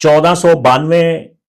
1492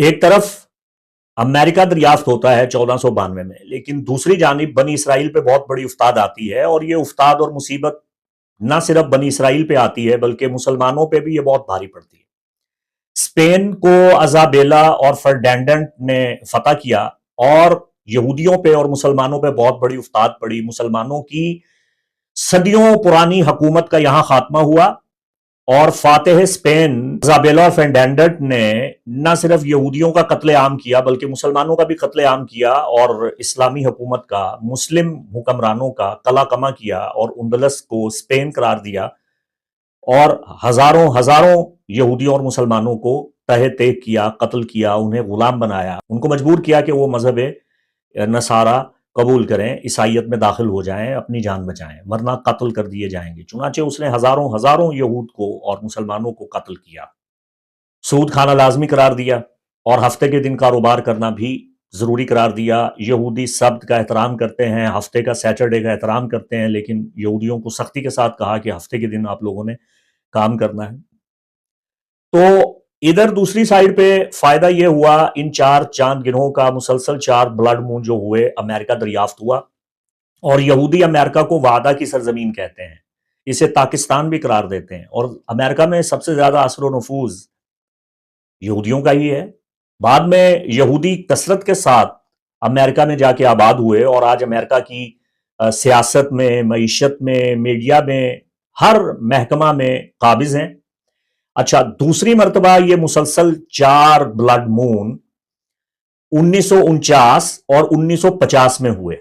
ایک طرف امریکہ دریافت ہوتا ہے 1492 میں، لیکن دوسری جانب بنی اسرائیل پہ بہت بڑی افتاد آتی ہے، اور یہ افتاد اور مصیبت نہ صرف بنی اسرائیل پہ آتی ہے بلکہ مسلمانوں پہ بھی یہ بہت بھاری پڑتی ہے۔ اسپین کو ازابیلا اور فرڈینڈنٹ نے فتح کیا، اور یہودیوں پہ اور مسلمانوں پہ بہت بڑی افتاد پڑی۔ مسلمانوں کی صدیوں پرانی حکومت کا یہاں خاتمہ ہوا، اور فاتح اسپین ازابیلا اور فرڈینڈنٹ نے نہ صرف یہودیوں کا قتل عام کیا بلکہ مسلمانوں کا بھی قتل عام کیا، اور اسلامی حکومت کا، مسلم حکمرانوں کا قلع کما کیا، اور اندلس کو اسپین قرار دیا، اور ہزاروں ہزاروں یہودیوں اور مسلمانوں کو تہہ تیگ کیا، قتل کیا، انہیں غلام بنایا، ان کو مجبور کیا کہ وہ مذہب نصارہ قبول کریں، عیسائیت میں داخل ہو جائیں، اپنی جان بچائیں، ورنہ قتل کر دیے جائیں گے۔ چنانچہ اس نے ہزاروں ہزاروں یہود کو اور مسلمانوں کو قتل کیا، سود کھانا لازمی قرار دیا، اور ہفتے کے دن کاروبار کرنا بھی ضروری قرار دیا۔ یہودی سبت کا احترام کرتے ہیں، ہفتے کا سیٹرڈے کا احترام کرتے ہیں، لیکن یہودیوں کو سختی کے ساتھ کہا کہ ہفتے کے دن آپ لوگوں نے کام کرنا ہے۔ تو ادھر دوسری سائیڈ پہ فائدہ یہ ہوا، ان چار چاند گروہوں کا مسلسل 4 بلڈ مون جو ہوئے، امریکہ دریافت ہوا، اور یہودی امریکہ کو وعدہ کی سرزمین کہتے ہیں، اسے پاکستان بھی قرار دیتے ہیں، اور امریکہ میں سب سے زیادہ اثر و نفوذ یہودیوں کا ہی ہے۔ بعد میں یہودی کثرت کے ساتھ امریکہ میں جا کے آباد ہوئے، اور آج امریکہ کی سیاست میں، معیشت میں، میڈیا میں، ہر محکمہ میں قابض ہیں۔ اچھا، دوسری مرتبہ یہ مسلسل 4 بلڈ مون 1949 اور 1950 میں ہوئے۔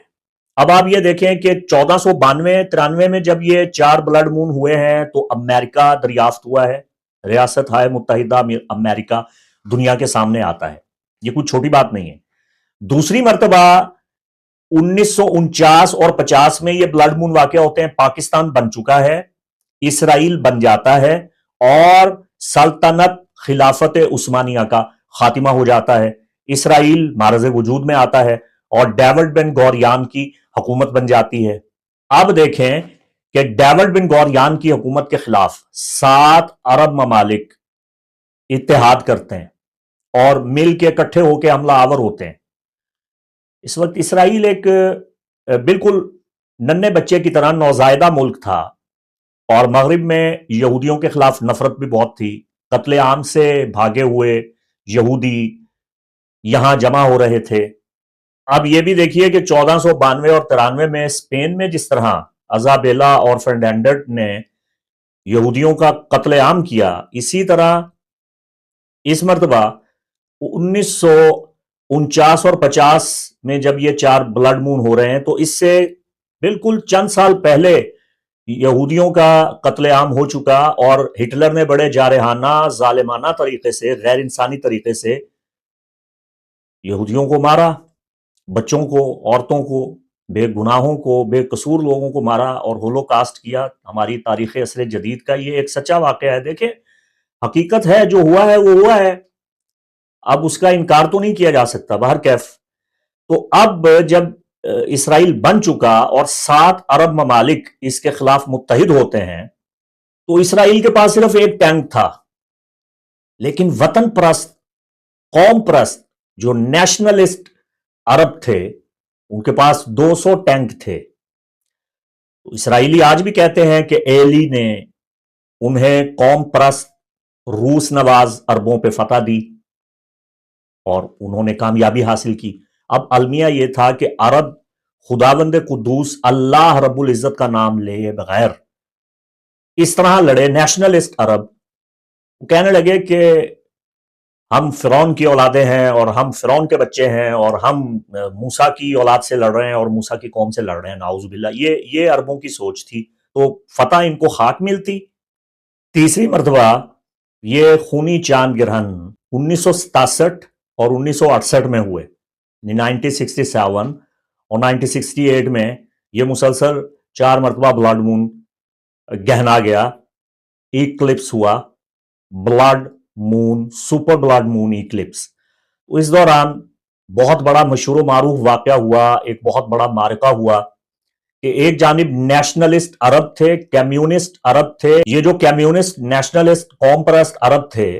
اب آپ یہ دیکھیں کہ 1492-93 میں جب یہ 4 بلڈ مون ہوئے ہیں تو امریکہ دریافت ہوا ہے، ریاست ہائے متحدہ امریکہ دنیا کے سامنے آتا ہے، یہ کوئی چھوٹی بات نہیں ہے۔ دوسری مرتبہ 1949 اور 50 میں یہ بلڈ مون واقع ہوتے ہیں، پاکستان بن چکا ہے، اسرائیل بن جاتا ہے، اور سلطنت خلافت عثمانیہ کا خاتمہ ہو جاتا ہے، اسرائیل معرض وجود میں آتا ہے، اور ڈیوڈ بن گوریان کی حکومت بن جاتی ہے۔ اب دیکھیں کہ ڈیوڈ بن گوریان کی حکومت کے خلاف 7 عرب ممالک اتحاد کرتے ہیں اور مل کے اکٹھے ہو کے حملہ آور ہوتے ہیں۔ اس وقت اسرائیل ایک بالکل ننھے بچے کی طرح نوزائیدہ ملک تھا، اور مغرب میں یہودیوں کے خلاف نفرت بھی بہت تھی، قتل عام سے بھاگے ہوئے یہودی یہاں جمع ہو رہے تھے۔ اب یہ بھی دیکھیے کہ 1492 اور 93 میں اسپین میں جس طرح ازابیلا اور فرڈینڈنٹ نے یہودیوں کا قتل عام کیا، اسی طرح اس مرتبہ 1949 اور 50 میں جب یہ 4 بلڈ مون ہو رہے ہیں تو اس سے بالکل چند سال پہلے یہودیوں کا قتل عام ہو چکا، اور ہٹلر نے بڑے جارحانہ ظالمانہ طریقے سے، غیر انسانی طریقے سے یہودیوں کو مارا، بچوں کو، عورتوں کو، بے گناہوں کو، بے قصور لوگوں کو مارا، اور ہولوکاسٹ کیا۔ ہماری تاریخ عصر جدید کا یہ ایک سچا واقعہ ہے۔ دیکھیں، حقیقت ہے، جو ہوا ہے وہ ہوا ہے، اب اس کا انکار تو نہیں کیا جا سکتا۔ بہرکیف تو اب جب اسرائیل بن چکا اور 7 عرب ممالک اس کے خلاف متحد ہوتے ہیں، تو اسرائیل کے پاس صرف ایک ٹینک تھا، لیکن وطن پرست، قوم پرست، جو نیشنلسٹ عرب تھے، ان کے پاس 200 ٹینک تھے۔ تو اسرائیلی آج بھی کہتے ہیں کہ ایلی نے انہیں قوم پرست، روس نواز عربوں پہ فتح دی، اور انہوں نے کامیابی حاصل کی۔ اب المیہ یہ تھا کہ عرب خداوند قدوس اللہ رب العزت کا نام لے بغیر اس طرح لڑے، نیشنلسٹ عرب کہنے لگے کہ ہم فرعون کی اولادیں ہیں، اور ہم فرعون کے بچے ہیں، اور ہم موسیٰ کی اولاد سے لڑ رہے ہیں، اور موسیٰ کی قوم سے لڑ رہے ہیں، نعوذ باللہ۔ یہ عربوں کی سوچ تھی، تو فتح ان کو خاک ملتی۔ تیسری مرتبہ یہ خونی چاند گرہن 1967 اور 1968 میں ہوئے، 1967 اور 1968 میں یہ مسلسل 4 مرتبہ بلڈ مون گہنا گیا، ایکلپس ہوا، blood moon, super blood moon eclipse. اس دوران بہت بڑا مشہور و معروف واقعہ ہوا، ایک بہت بڑا معرکہ ہوا کہ ایک جانب نیشنلسٹ عرب تھے، کمیونسٹ عرب تھے۔ یہ جو کمیونسٹ نیشنلسٹ قوم پرست عرب تھے،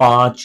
5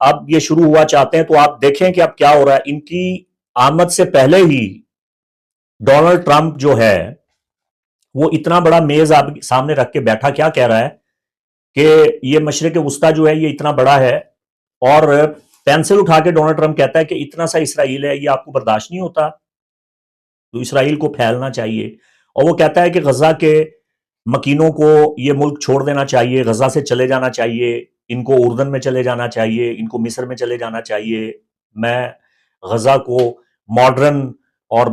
اب یہ شروع ہوا چاہتے ہیں، تو آپ دیکھیں کہ اب کیا ہو رہا ہے۔ ان کی آمد سے پہلے ہی ڈونلڈ ٹرمپ جو ہے وہ اتنا بڑا میز آپ سامنے رکھ کے بیٹھا کیا کہہ رہا ہے کہ یہ مشرق وسطی جو ہے یہ اتنا بڑا ہے، اور پینسل اٹھا کے ڈونلڈ ٹرمپ کہتا ہے کہ اتنا سا اسرائیل ہے، یہ آپ کو برداشت نہیں ہوتا، تو اسرائیل کو پھیلنا چاہیے۔ اور وہ کہتا ہے کہ غزہ کے مکینوں کو یہ ملک چھوڑ دینا چاہیے، غزہ سے چلے جانا چاہیے، ان کو اردن میں چلے جانا چاہیے، ان کو مصر میں چلے جانا چاہیے، میں غزہ کو ماڈرن اور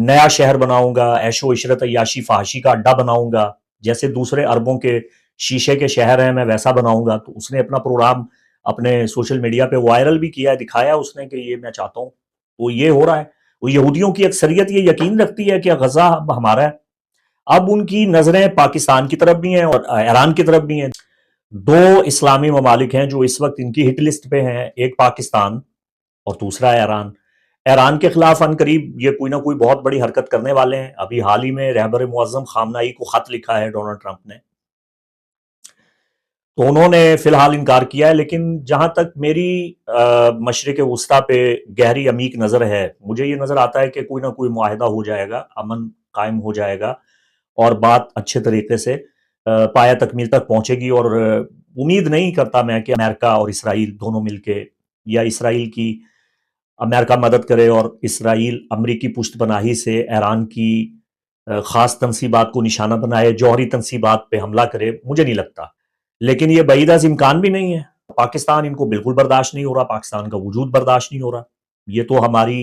نیا شہر بناؤں گا، عیش و عشرت عیاشی فحاشی کا اڈا بناؤں گا، جیسے دوسرے عربوں کے شیشے کے شہر ہیں میں ویسا بناؤں گا۔ تو اس نے اپنا پروگرام اپنے سوشل میڈیا پہ وائرل بھی کیا ہے، دکھایا اس نے کہ یہ میں چاہتا ہوں، تو یہ ہو رہا ہے۔ وہ یہودیوں کی اکثریت یہ یقین رکھتی ہے کہ غزہ اب ہمارا ہے۔ اب ان کی نظریں پاکستان کی طرف بھی ہیں اور ایران کی طرف بھی ہیں۔ دو اسلامی ممالک ہیں جو اس وقت ان کی ہٹ لسٹ پہ ہیں، ایک پاکستان اور دوسرا ایران۔ ایران کے خلاف ان قریب یہ کوئی نہ کوئی بہت بڑی حرکت کرنے والے ہیں۔ ابھی حال ہی میں رہبر معظم خامنہئی کو خط لکھا ہے ڈونلڈ ٹرمپ نے، تو انہوں نے فی الحال انکار کیا ہے۔ لیکن جہاں تک میری مشرق وسطیٰ پہ گہری عمیق نظر ہے، مجھے یہ نظر آتا ہے کہ کوئی نہ کوئی معاہدہ ہو جائے گا، امن قائم ہو جائے گا، اور بات اچھے طریقے سے پایہ تکمیل تک پہنچے گی۔ اور امید نہیں کرتا میں کہ امریکہ اور اسرائیل دونوں مل کے، یا اسرائیل کی امریکہ مدد کرے اور اسرائیل امریکی پشت پناہی سے ایران کی خاص تنصیبات کو نشانہ بنائے، جوہری تنصیبات پہ حملہ کرے، مجھے نہیں لگتا۔ لیکن یہ بعید از امکان بھی نہیں ہے۔ پاکستان ان کو بالکل برداشت نہیں ہو رہا، پاکستان کا وجود برداشت نہیں ہو رہا۔ یہ تو ہماری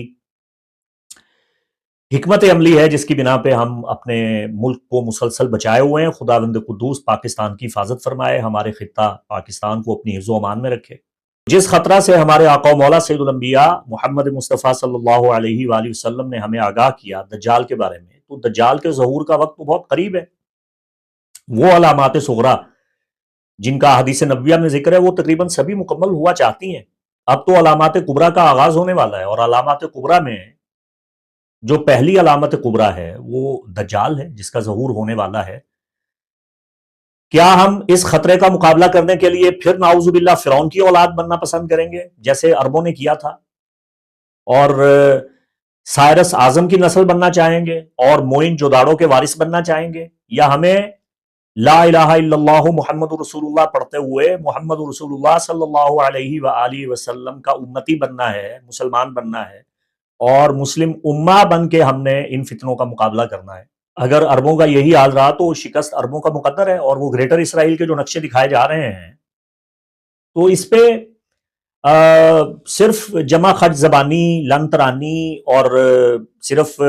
حکمت عملی ہے جس کی بنا پہ ہم اپنے ملک کو مسلسل بچائے ہوئے ہیں۔ خداوند قدوس پاکستان کی حفاظت فرمائے، ہمارے خطہ پاکستان کو اپنی حفظ و امان میں رکھے۔ جس خطرہ سے ہمارے آقا و مولا سید الانبیاء محمد مصطفیٰ صلی اللہ علیہ وآلہ وسلم نے ہمیں آگاہ کیا دجال کے بارے میں، تو دجال کے ظہور کا وقت تو بہت قریب ہے۔ وہ علامات صغریٰ جن کا حدیث نبویہ میں ذکر ہے وہ تقریباً سبھی مکمل ہوا چاہتی ہیں۔ اب تو علامات کبریٰ کا آغاز ہونے والا ہے، اور علامات کبریٰ میں جو پہلی علامت کبریٰ ہے وہ دجال ہے جس کا ظہور ہونے والا ہے۔ کیا ہم اس خطرے کا مقابلہ کرنے کے لیے پھر نعوذ باللہ فرعون کی اولاد بننا پسند کریں گے جیسے عربوں نے کیا تھا، اور سائرس اعظم کی نسل بننا چاہیں گے اور موئن جوداڑو کے وارث بننا چاہیں گے، یا ہمیں لا الہ الا اللہ محمد رسول اللہ پڑھتے ہوئے محمد رسول اللہ صلی اللہ علیہ وآلہ وسلم کا امتی بننا ہے، مسلمان بننا ہے، اور مسلم امہ بن کے ہم نے ان فتنوں کا مقابلہ کرنا ہے؟ اگر عربوں کا یہی حال رہا تو شکست عربوں کا مقدر ہے، اور وہ گریٹر اسرائیل کے جو نقشے دکھائے جا رہے ہیں تو اس پہ صرف جمع خرچ زبانی لن ترانی، اور صرف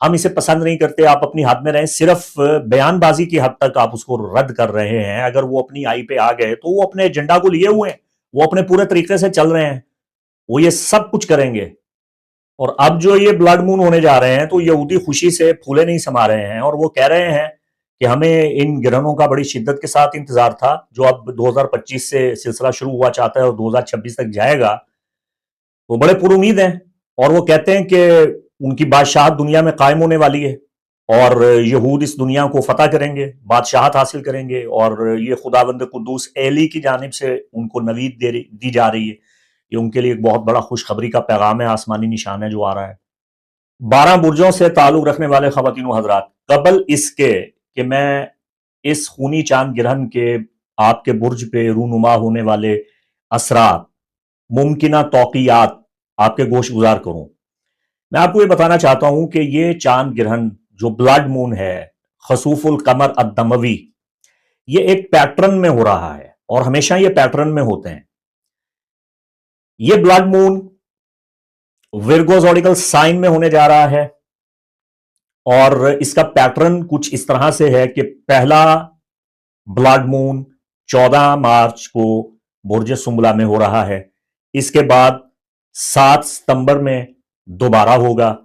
ہم اسے پسند نہیں کرتے آپ اپنی حد میں رہیں، صرف بیان بازی کی حد تک آپ اس کو رد کر رہے ہیں۔ اگر وہ اپنی آئی پہ آ گئے تو وہ اپنے ایجنڈا کو لیے ہوئے ہیں، وہ اپنے پورے طریقے سے چل رہے ہیں، وہ یہ سب کچھ کریں گے۔ اور اب جو یہ بلڈ مون ہونے جا رہے ہیں تو یہودی خوشی سے پھولے نہیں سما رہے ہیں، اور وہ کہہ رہے ہیں کہ ہمیں ان گرہنوں کا بڑی شدت کے ساتھ انتظار تھا جو اب 2025 سے سلسلہ شروع ہوا چاہتا ہے اور 2026 تک جائے گا۔ وہ بڑے پر امید ہیں، اور وہ کہتے ہیں کہ ان کی بادشاہت دنیا میں قائم ہونے والی ہے، اور یہود اس دنیا کو فتح کریں گے، بادشاہت حاصل کریں گے، اور یہ خداوند قدوس ایلی کی جانب سے ان کو نوید دی جا رہی ہے۔ یہ ان کے لیے ایک بہت بڑا خوشخبری کا پیغام ہے، آسمانی نشان ہے جو آ رہا ہے۔ 12 برجوں سے تعلق رکھنے والے خواتین و حضرات، قبل اس کے کہ میں اس خونی چاند گرہن کے آپ کے برج پہ رونما ہونے والے اثرات، ممکنہ توقعات آپ کے گوش گزار کروں، میں آپ کو یہ بتانا چاہتا ہوں کہ یہ چاند گرہن جو بلڈ مون ہے، خسوف القمر الدموی، یہ ایک پیٹرن میں ہو رہا ہے، اور ہمیشہ یہ پیٹرن میں ہوتے ہیں۔ یہ blood moon Virgo zodiacal sign میں ہونے جا رہا ہے، اور اس کا پیٹرن کچھ اس طرح سے ہے کہ پہلا بلڈ مون 14 مارچ کو برج سنبلہ میں ہو رہا ہے، اس کے بعد 7 ستمبر میں دوبارہ ہوگا،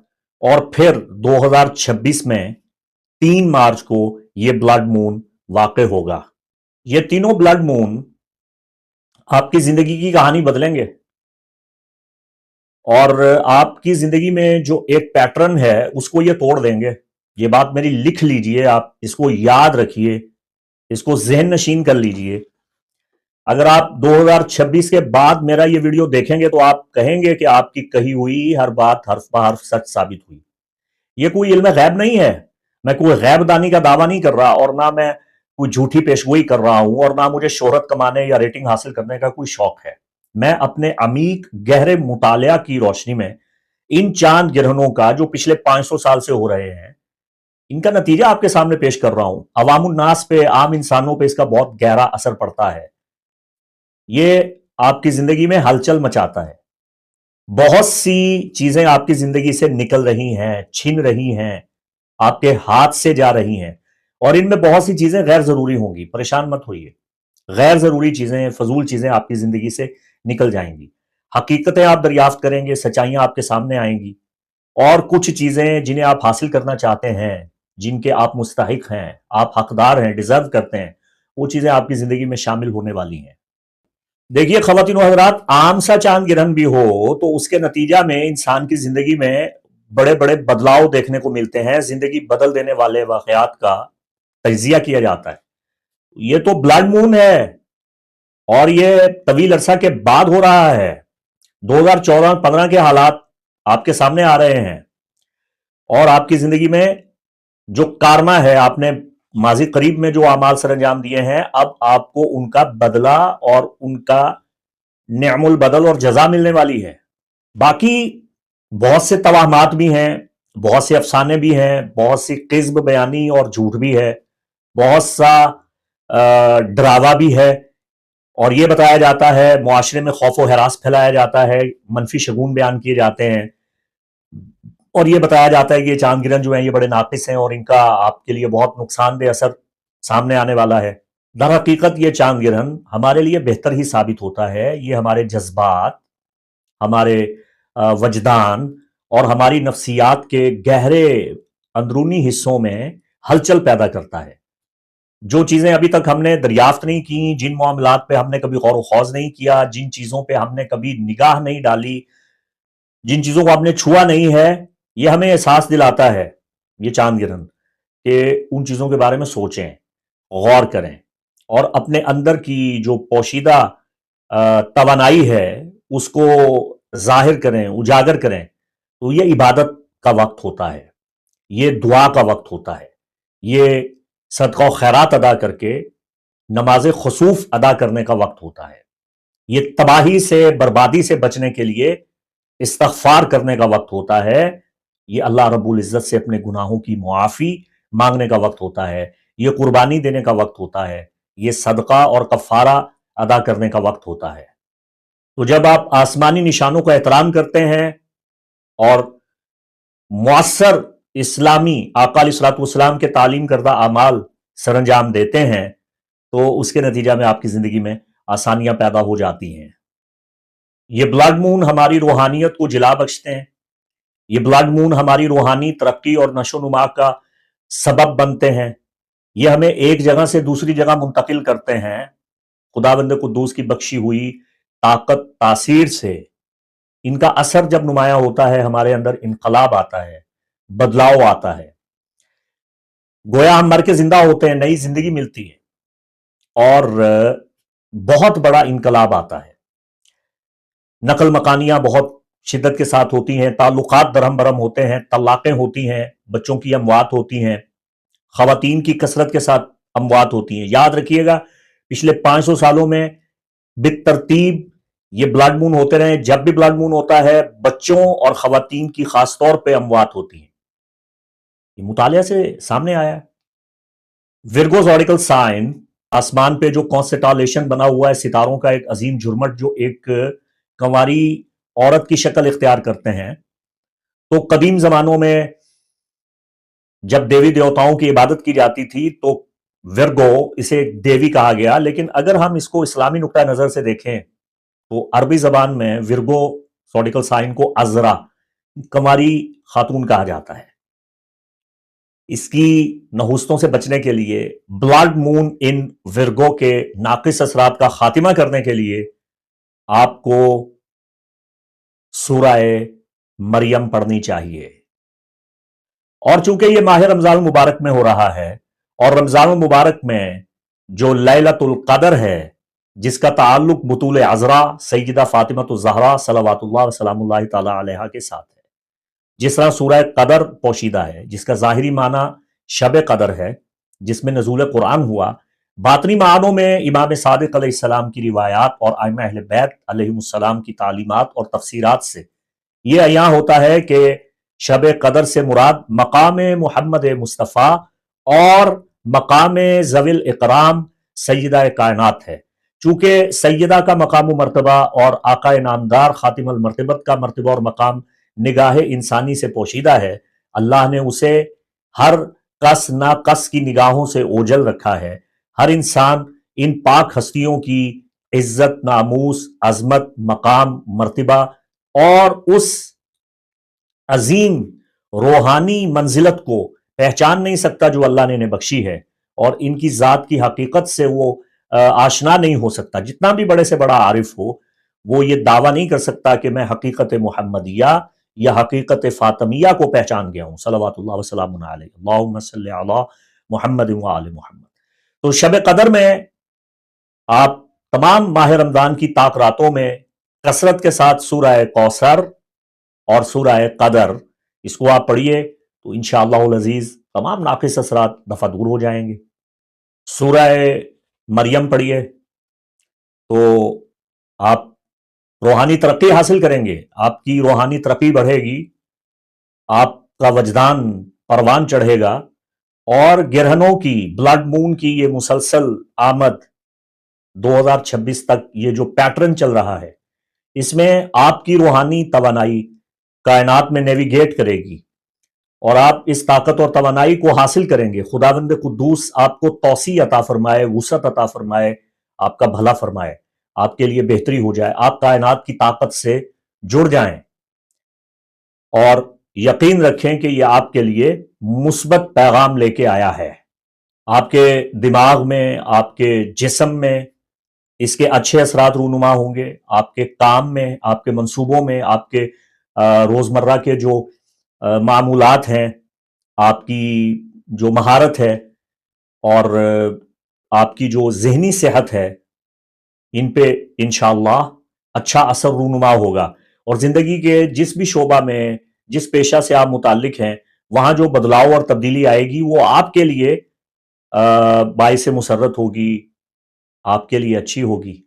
اور پھر 2026 میں 3 مارچ کو یہ بلڈ مون واقع ہوگا۔ یہ تینوں بلڈ مون آپ کی زندگی کی کہانی بدلیں گے، اور آپ کی زندگی میں جو ایک پیٹرن ہے اس کو یہ توڑ دیں گے۔ یہ بات میری لکھ لیجئے، آپ اس کو یاد رکھیے، اس کو ذہن نشین کر لیجئے اگر آپ 2026 کے بعد میرا یہ ویڈیو دیکھیں گے تو آپ کہیں گے کہ آپ کی کہی ہوئی ہر بات حرف بحرف سچ ثابت ہوئی. یہ کوئی علم غیب نہیں ہے. میں کوئی غیب دانی کا دعویٰ نہیں کر رہا، اور نہ میں کوئی جھوٹی پیشگوئی کر رہا ہوں، اور نہ مجھے شہرت کمانے یا ریٹنگ حاصل کرنے کا کوئی شوق ہے. میں اپنے عمیق گہرے مطالعہ کی روشنی میں ان چاند گرہنوں کا جو پچھلے 500 سال سے ہو رہے ہیں، ان کا نتیجہ آپ کے سامنے پیش کر رہا ہوں. عوام الناس پہ، عام انسانوں پہ اس کا بہت گہرا اثر پڑتا ہے. یہ آپ کی زندگی میں ہلچل مچاتا ہے. بہت سی چیزیں آپ کی زندگی سے نکل رہی ہیں، چھن رہی ہیں، آپ کے ہاتھ سے جا رہی ہیں، اور ان میں بہت سی چیزیں غیر ضروری ہوں گی. پریشان مت ہوئیے. غیر ضروری چیزیں، فضول چیزیں آپ کی زندگی سے نکل جائیں گی. حقیقتیں آپ دریافت کریں گے، سچائیاں آپ کے سامنے آئیں گی، اور کچھ چیزیں جنہیں آپ حاصل کرنا چاہتے ہیں، جن کے آپ مستحق ہیں، آپ حقدار ہیں، ڈیزرو کرتے ہیں، وہ چیزیں آپ کی زندگی میں شامل ہونے والی ہیں. دیکھیے خواتین و حضرات، عام سا چاند گرہن بھی ہو تو اس کے نتیجہ میں انسان کی زندگی میں بڑے بڑے بدلاؤ دیکھنے کو ملتے ہیں. زندگی بدل دینے والے واقعات کا تجزیہ کیا جاتا ہے. یہ تو بلڈ مون ہے، اور یہ طویل عرصہ کے بعد ہو رہا ہے. 2014-15 کے حالات آپ کے سامنے آ رہے ہیں، اور آپ کی زندگی میں جو کارنہ ہے، آپ نے ماضی قریب میں جو اعمال سر انجام دیے ہیں، اب آپ کو ان کا بدلہ اور ان کا نعم البدل اور جزا ملنے والی ہے. باقی بہت سے توہمات بھی ہیں، بہت سے افسانے بھی ہیں، بہت سی کذب بیانی اور جھوٹ بھی ہے، بہت سا ڈراوا بھی ہے، اور یہ بتایا جاتا ہے، معاشرے میں خوف و ہراس پھیلایا جاتا ہے، منفی شگون بیان کیے جاتے ہیں، اور یہ بتایا جاتا ہے کہ یہ چاند گرہن جو ہیں یہ بڑے ناقص ہیں، اور ان کا آپ کے لیے بہت نقصان دہ اثر سامنے آنے والا ہے. در حقیقت یہ چاند گرہن ہمارے لیے بہتر ہی ثابت ہوتا ہے. یہ ہمارے جذبات، ہمارے وجدان اور ہماری نفسیات کے گہرے اندرونی حصوں میں ہلچل پیدا کرتا ہے. جو چیزیں ابھی تک ہم نے دریافت نہیں کی، جن معاملات پہ ہم نے کبھی غور و خوض نہیں کیا، جن چیزوں پہ ہم نے کبھی نگاہ نہیں ڈالی، جن چیزوں کو ہم نے چھوا نہیں ہے، یہ ہمیں احساس دلاتا ہے یہ چاند گرہن کہ ان چیزوں کے بارے میں سوچیں، غور کریں، اور اپنے اندر کی جو پوشیدہ توانائی ہے اس کو ظاہر کریں، اجاگر کریں. تو یہ عبادت کا وقت ہوتا ہے، یہ دعا کا وقت ہوتا ہے، یہ صدقہ و خیرات ادا کر کے نماز خسوف ادا کرنے کا وقت ہوتا ہے. یہ تباہی سے، بربادی سے بچنے کے لیے استغفار کرنے کا وقت ہوتا ہے. یہ اللہ رب العزت سے اپنے گناہوں کی معافی مانگنے کا وقت ہوتا ہے. یہ قربانی دینے کا وقت ہوتا ہے. یہ صدقہ اور کفارہ ادا کرنے کا وقت ہوتا ہے. تو جب آپ آسمانی نشانوں کا احترام کرتے ہیں اور مؤثر اسلامی آقا علیہ الصلوۃ والسلام کے تعلیم کردہ اعمال سر انجام دیتے ہیں، تو اس کے نتیجہ میں آپ کی زندگی میں آسانیاں پیدا ہو جاتی ہیں. یہ بلڈ مون ہماری روحانیت کو جلا بخشتے ہیں. یہ بلڈ مون ہماری روحانی ترقی اور نشو و نما کا سبب بنتے ہیں. یہ ہمیں ایک جگہ سے دوسری جگہ منتقل کرتے ہیں. خداوند قدوس کی بخشی ہوئی طاقت، تاثیر سے ان کا اثر جب نمایاں ہوتا ہے، ہمارے اندر انقلاب آتا ہے، بدلاؤ آتا ہے. گویا ہم مر کے زندہ ہوتے ہیں، نئی زندگی ملتی ہے، اور بہت بڑا انقلاب آتا ہے. نقل مکانیاں بہت شدت کے ساتھ ہوتی ہیں، تعلقات درہم برہم ہوتے ہیں، طلاقیں ہوتی ہیں، بچوں کی اموات ہوتی ہیں، خواتین کی کثرت کے ساتھ اموات ہوتی ہیں. یاد رکھیے گا پچھلے 500 سالوں میں بالترتیب یہ بلڈ مون ہوتے رہے. جب بھی بلڈ مون ہوتا ہے، بچوں اور خواتین کی خاص طور پہ اموات ہوتی ہیں. یہ مطالعہ سے سامنے آیا ہے. ورگو زوڈیکل سائن، آسمان پہ جو کانسٹیلیشن بنا ہوا ہے، ستاروں کا ایک عظیم جھرمٹ جو ایک کنواری عورت کی شکل اختیار کرتے ہیں. تو قدیم زمانوں میں جب دیوی دیوتاؤں کی عبادت کی جاتی تھی تو ورگو اسے ایک دیوی کہا گیا. لیکن اگر ہم اس کو اسلامی نقطہ نظر سے دیکھیں تو عربی زبان میں ورگو زوڈیکل سائن کو عذرا، کنواری خاتون کہا جاتا ہے. اس کی نحوستوں سے بچنے کے لیے، بلڈ مون ان ورگو کے ناقص اثرات کا خاتمہ کرنے کے لیے آپ کو سورہ مریم پڑھنی چاہیے. اور چونکہ یہ ماہ رمضان المبارک میں ہو رہا ہے، اور رمضان المبارک میں جو لیلۃ القدر ہے جس کا تعلق بطول عذرا سیدہ فاطمہ الزہرا صلوات اللہ وسلام اللہ تعالی علیہا کے ساتھ ہے۔ جس طرح سورہ قدر پوشیدہ ہے، جس کا ظاہری معنی شب قدر ہے، جس میں نزول قرآن ہوا، باطنی معنوں میں امام صادق علیہ السلام کی روایات اور ائمہ اہل بیت علیہم السلام کی تعلیمات اور تفسیرات سے یہ عیاں ہوتا ہے کہ شب قدر سے مراد مقام محمد مصطفیٰ اور مقام ذوی الاکرام سیدہ کائنات ہے۔ چونکہ سیدہ کا مقام و مرتبہ اور آقا نامدار خاتم المرتبت کا مرتبہ اور مقام نگاہ انسانی سے پوشیدہ ہے، اللہ نے اسے ہر کس ناقص کی نگاہوں سے اوجل رکھا ہے۔ ہر انسان ان پاک ہستیوں کی عزت، ناموس، عظمت، مقام، مرتبہ اور اس عظیم روحانی منزلت کو پہچان نہیں سکتا جو اللہ نے انہیں بخشی ہے، اور ان کی ذات کی حقیقت سے وہ آشنا نہیں ہو سکتا۔ جتنا بھی بڑے سے بڑا عارف ہو، وہ یہ دعویٰ نہیں کر سکتا کہ میں حقیقت محمدیہ یا حقیقت فاطمیہ کو پہچان گیا ہوں۔ صلوات اللہ وسلام علیہ، اللہم صلی علی محمد وآل محمد۔ تو شب قدر میں آپ تمام ماہ رمضان کی طاق راتوں میں کثرت کے ساتھ سورہ کوثر اور سورہ قدر اس کو آپ پڑھیے تو انشاءاللہ العزیز تمام ناقص اثرات دفع دور ہو جائیں گے۔ سورہ مریم پڑھیے تو آپ روحانی ترقی حاصل کریں گے، آپ کی روحانی ترقی بڑھے گی، آپ کا وجدان پروان چڑھے گا، اور گرہنوں کی، بلڈ مون کی یہ مسلسل آمد 2026 تک یہ جو پیٹرن چل رہا ہے، اس میں آپ کی روحانی توانائی کائنات میں نیویگیٹ کرے گی، اور آپ اس طاقت اور توانائی کو حاصل کریں گے۔ خداوند قدوس آپ کو توسیع عطا فرمائے، وسعت عطا فرمائے، آپ کا بھلا فرمائے، آپ کے لیے بہتری ہو جائے، آپ کائنات کی طاقت سے جڑ جائیں، اور یقین رکھیں کہ یہ آپ کے لیے مثبت پیغام لے کے آیا ہے۔ آپ کے دماغ میں، آپ کے جسم میں اس کے اچھے اثرات رونما ہوں گے، آپ کے کام میں، آپ کے منصوبوں میں، آپ کے روزمرہ کے جو معمولات ہیں، آپ کی جو مہارت ہے، اور آپ کی جو ذہنی صحت ہے، ان پہ انشاءاللہ اچھا اثر رونما ہوگا، اور زندگی کے جس بھی شعبہ میں، جس پیشہ سے آپ متعلق ہیں، وہاں جو بدلاؤ اور تبدیلی آئے گی وہ آپ کے لیے باعث مسرت ہوگی، آپ کے لیے اچھی ہوگی۔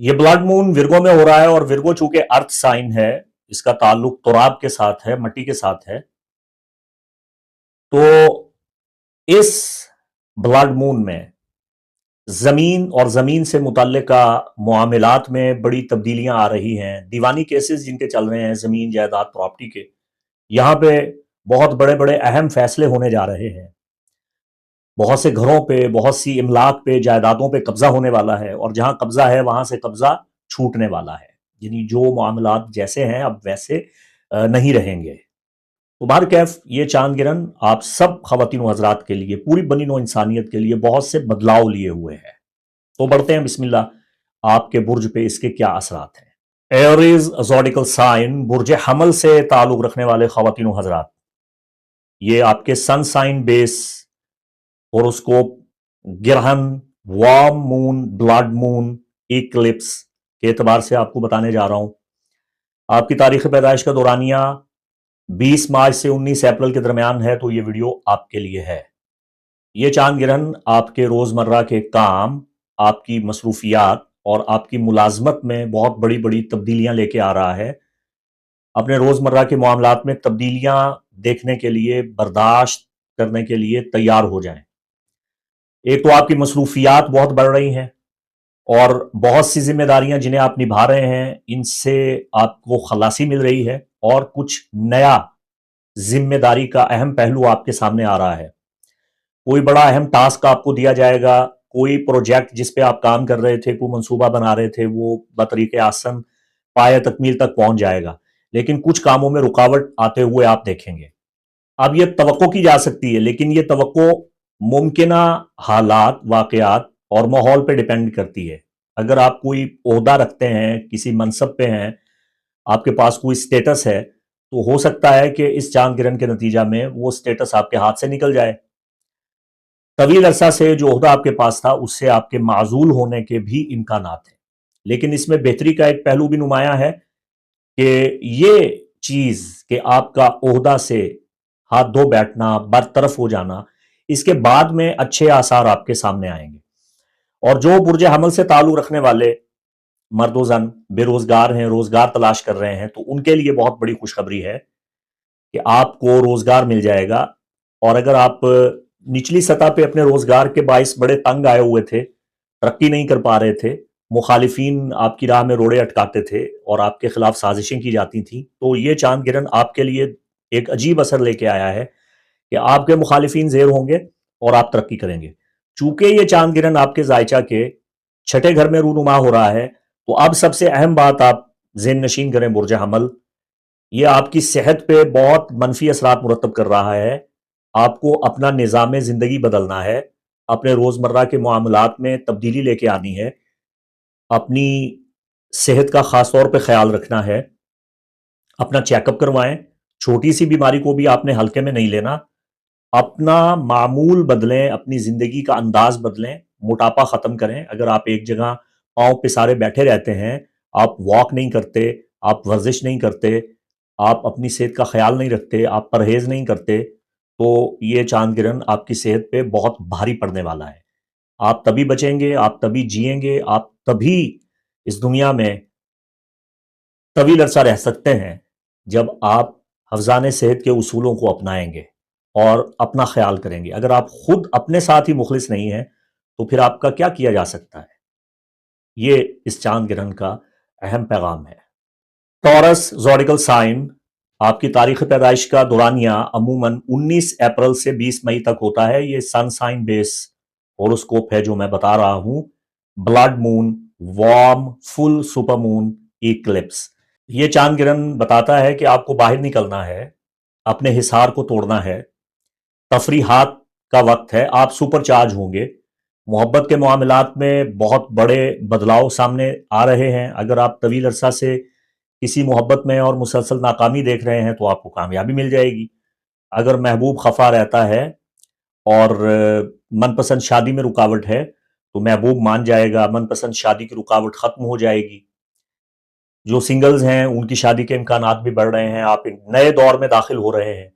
یہ بلڈ مون ورگو میں ہو رہا ہے، اور ورگو چونکہ ارتھ سائن ہے، اس کا تعلق تراب کے ساتھ ہے، مٹی کے ساتھ ہے، تو اس بلڈ مون میں زمین اور زمین سے متعلقہ معاملات میں بڑی تبدیلیاں آ رہی ہیں۔ دیوانی کیسز جن کے چل رہے ہیں، زمین جائیداد پراپرٹی کے، یہاں پہ بہت بڑے بڑے اہم فیصلے ہونے جا رہے ہیں۔ بہت سے گھروں پہ، بہت سی املاک پہ، جائیدادوں پہ قبضہ ہونے والا ہے، اور جہاں قبضہ ہے وہاں سے قبضہ چھوٹنے والا ہے، یعنی جو معاملات جیسے ہیں اب ویسے نہیں رہیں گے۔ تو بہرکیف یہ چاند گرہن آپ سب خواتین و حضرات کے لیے، پوری بنی نوع انسانیت کے لیے بہت سے بدلاؤ لیے ہوئے ہے۔ تو بڑھتے ہیں، بسم اللہ، آپ کے برج پہ اس کے کیا اثرات ہیں۔ ایریز زوڈیکل سائن، برج حمل سے تعلق رکھنے والے خواتین و حضرات، یہ آپ کے سن سائن بیس ہوروسکوپ، گرہن، وارم مون، بلڈ مون، ایکلپس کے اعتبار سے آپ کو بتانے جا رہا ہوں۔ آپ کی تاریخ پیدائش کا دورانیہ 20 مارچ سے 19 اپریل کے درمیان ہے، تو یہ ویڈیو آپ کے لیے ہے۔ یہ چاند گرہن آپ کے روزمرہ کے کام، آپ کی مصروفیات اور آپ کی ملازمت میں بہت بڑی بڑی تبدیلیاں لے کے آ رہا ہے۔ اپنے روزمرہ کے معاملات میں تبدیلیاں دیکھنے کے لیے، برداشت کرنے کے لیے تیار ہو جائیں۔ ایک تو آپ کی مصروفیات بہت بڑھ رہی ہیں، اور بہت سی ذمہ داریاں جنہیں آپ نبھا رہے ہیں ان سے آپ کو خلاصی مل رہی ہے، اور کچھ نیا ذمہ داری کا اہم پہلو آپ کے سامنے آ رہا ہے۔ کوئی بڑا اہم ٹاسک آپ کو دیا جائے گا، کوئی پروجیکٹ جس پہ آپ کام کر رہے تھے، کوئی منصوبہ بنا رہے تھے، وہ بطریق آسن پایہ تکمیل تک پہنچ جائے گا، لیکن کچھ کاموں میں رکاوٹ آتے ہوئے آپ دیکھیں گے۔ اب یہ توقع کی جا سکتی ہے، لیکن یہ توقع ممکنہ حالات، واقعات اور ماحول پہ ڈیپینڈ کرتی ہے۔ اگر آپ کوئی عہدہ رکھتے ہیں، کسی منصب پہ ہیں، آپ کے پاس کوئی سٹیٹس ہے، تو ہو سکتا ہے کہ اس چاند گرہن کے نتیجہ میں وہ سٹیٹس آپ کے ہاتھ سے نکل جائے۔ طویل عرصہ سے جو عہدہ آپ کے پاس تھا اس سے آپ کے معزول ہونے کے بھی امکانات ہیں، لیکن اس میں بہتری کا ایک پہلو بھی نمایاں ہے کہ یہ چیز کہ آپ کا عہدہ سے ہاتھ دھو بیٹھنا، برطرف ہو جانا، اس کے بعد میں اچھے آثار آپ کے سامنے آئیں گے۔ اور جو برج حمل سے تعلق رکھنے والے مرد و زن بے روزگار ہیں، روزگار تلاش کر رہے ہیں، تو ان کے لیے بہت بڑی خوشخبری ہے کہ آپ کو روزگار مل جائے گا۔ اور اگر آپ نچلی سطح پہ اپنے روزگار کے باعث بڑے تنگ آئے ہوئے تھے، ترقی نہیں کر پا رہے تھے، مخالفین آپ کی راہ میں روڑے اٹکاتے تھے اور آپ کے خلاف سازشیں کی جاتی تھیں، تو یہ چاند گرہن آپ کے لیے ایک عجیب اثر لے کے آیا ہے کہ آپ کے مخالفین زیر ہوں گے اور آپ ترقی کریں گے۔ چونکہ یہ چاند گرہن آپ کے زائچہ کے چھٹے گھر میں رونما ہو رہا ہے، تو اب سب سے اہم بات آپ ذہن نشین کریں برج حمل، یہ آپ کی صحت پہ بہت منفی اثرات مرتب کر رہا ہے۔ آپ کو اپنا نظام زندگی بدلنا ہے، اپنے روزمرہ کے معاملات میں تبدیلی لے کے آنی ہے، اپنی صحت کا خاص طور پہ خیال رکھنا ہے، اپنا چیک اپ کروائیں، چھوٹی سی بیماری کو بھی آپ نے ہلکے میں نہیں لینا، اپنا معمول بدلیں، اپنی زندگی کا انداز بدلیں، موٹاپا ختم کریں۔ اگر آپ ایک جگہ پاؤں پسارے بیٹھے رہتے ہیں، آپ واک نہیں کرتے، آپ ورزش نہیں کرتے، آپ اپنی صحت کا خیال نہیں رکھتے، آپ پرہیز نہیں کرتے، تو یہ چاند گرہن آپ کی صحت پہ بہت بھاری پڑنے والا ہے۔ آپ تبھی بچیں گے، آپ تبھی جئیں گے، آپ تبھی اس دنیا میں طویل عرصہ رہ سکتے ہیں جب آپ حفظان صحت کے اصولوں کو اپنائیں گے اور اپنا خیال کریں گے۔ اگر آپ خود اپنے ساتھ ہی مخلص نہیں ہیں تو پھر آپ کا کیا کیا جا سکتا ہے؟ یہ اس چاند گرہن کا اہم پیغام ہے۔ ٹورس زوڈیکل سائن، آپ کی تاریخ پیدائش کا دورانیہ عموماً 19 اپریل سے 20 مئی تک ہوتا ہے۔ یہ سن سائن بیس ہوروسکوپ ہے جو میں بتا رہا ہوں۔ بلڈ مون، وارم، فل سپر مون، ایکلپس۔ یہ چاند گرہن بتاتا ہے کہ آپ کو باہر نکلنا ہے، اپنے حصار کو توڑنا ہے، تفریحات کا وقت ہے، آپ سپر چارج ہوں گے۔ محبت کے معاملات میں بہت بڑے بدلاؤ سامنے آ رہے ہیں۔ اگر آپ طویل عرصہ سے کسی محبت میں اور مسلسل ناکامی دیکھ رہے ہیں تو آپ کو کامیابی مل جائے گی۔ اگر محبوب خفا رہتا ہے اور من پسند شادی میں رکاوٹ ہے تو محبوب مان جائے گا، من پسند شادی کی رکاوٹ ختم ہو جائے گی۔ جو سنگلز ہیں ان کی شادی کے امکانات بھی بڑھ رہے ہیں، آپ ایک نئے دور میں داخل ہو رہے ہیں۔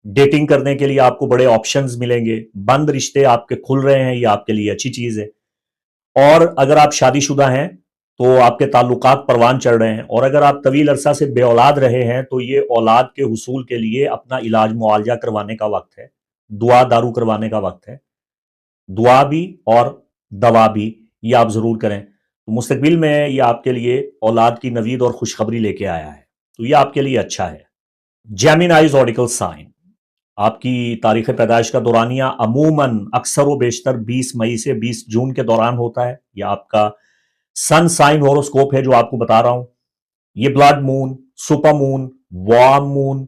ڈیٹنگ کرنے کے لیے آپ کو بڑے آپشنز ملیں گے، بند رشتے آپ کے کھل رہے ہیں، یہ آپ کے لیے اچھی چیز ہے۔ اور اگر آپ شادی شدہ ہیں تو آپ کے تعلقات پروان چڑھ رہے ہیں، اور اگر آپ طویل عرصہ سے بے اولاد رہے ہیں تو یہ اولاد کے حصول کے لیے اپنا علاج معالجہ کروانے کا وقت ہے، دعا دارو کروانے کا وقت ہے۔ دعا بھی اور دوا بھی یہ آپ ضرور کریں، تو مستقبل میں یہ آپ کے لیے اولاد کی نوید اور خوشخبری لے کے آیا ہے، تو یہ آپ کے لیے اچھا ہے۔ جیمینائی زوڈیکل سائن، آپ کی تاریخ پیدائش کا دورانیہ عموماً اکثر و بیشتر 20 مئی سے 20 جون کے دوران ہوتا ہے۔ یہ آپ کا سن سائن ہوروسکوپ ہے جو آپ کو بتا رہا ہوں۔ یہ بلڈ مون، سپر مون، وارم مون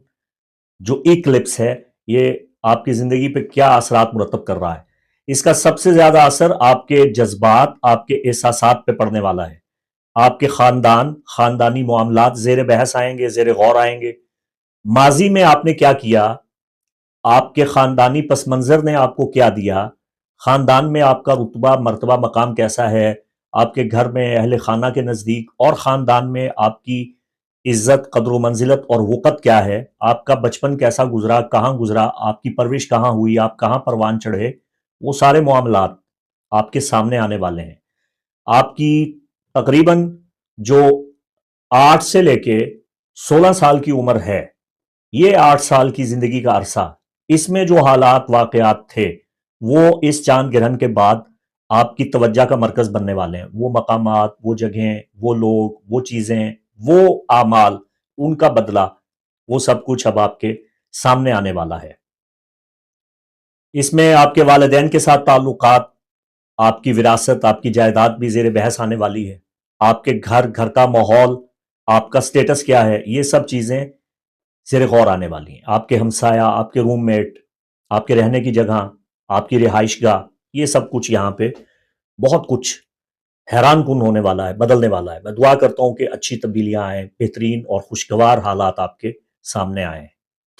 جو ایکلپس ہے، یہ آپ کی زندگی پہ کیا اثرات مرتب کر رہا ہے؟ اس کا سب سے زیادہ اثر آپ کے جذبات، آپ کے احساسات پہ پڑنے والا ہے۔ آپ کے خاندانی معاملات زیر بحث آئیں گے، زیر غور آئیں گے۔ ماضی میں آپ نے کیا کیا، آپ کے خاندانی پس منظر نے آپ کو کیا دیا، خاندان میں آپ کا رتبہ، مرتبہ، مقام کیسا ہے، آپ کے گھر میں، اہل خانہ کے نزدیک اور خاندان میں آپ کی عزت، قدر و منزلت اور وقت کیا ہے، آپ کا بچپن کیسا گزرا، کہاں گزرا، آپ کی پرورش کہاں ہوئی، آپ کہاں پروان چڑھے، وہ سارے معاملات آپ کے سامنے آنے والے ہیں۔ آپ کی تقریباً جو 8 سے لے کے 16 سال کی عمر ہے، یہ 8 سال کی زندگی کا عرصہ، اس میں جو حالات واقعات تھے وہ اس چاند گرہن کے بعد آپ کی توجہ کا مرکز بننے والے ہیں۔ وہ مقامات، وہ جگہیں، وہ لوگ، وہ چیزیں، وہ اعمال، ان کا بدلہ، وہ سب کچھ اب آپ کے سامنے آنے والا ہے۔ اس میں آپ کے والدین کے ساتھ تعلقات، آپ کی وراثت، آپ کی جائیداد بھی زیر بحث آنے والی ہے۔ آپ کے گھر کا ماحول، آپ کا سٹیٹس کیا ہے، یہ سب چیزیں زیر غور آنے والی ہیں۔ آپ کے ہمسایہ، آپ کے روم میٹ، آپ کے رہنے کی جگہ، آپ کی رہائش گاہ، یہ سب کچھ یہاں پہ بہت کچھ حیران کن ہونے والا ہے، بدلنے والا ہے۔ میں دعا کرتا ہوں کہ اچھی تبدیلیاں آئیں، بہترین اور خوشگوار حالات آپ کے سامنے آئیں۔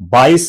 22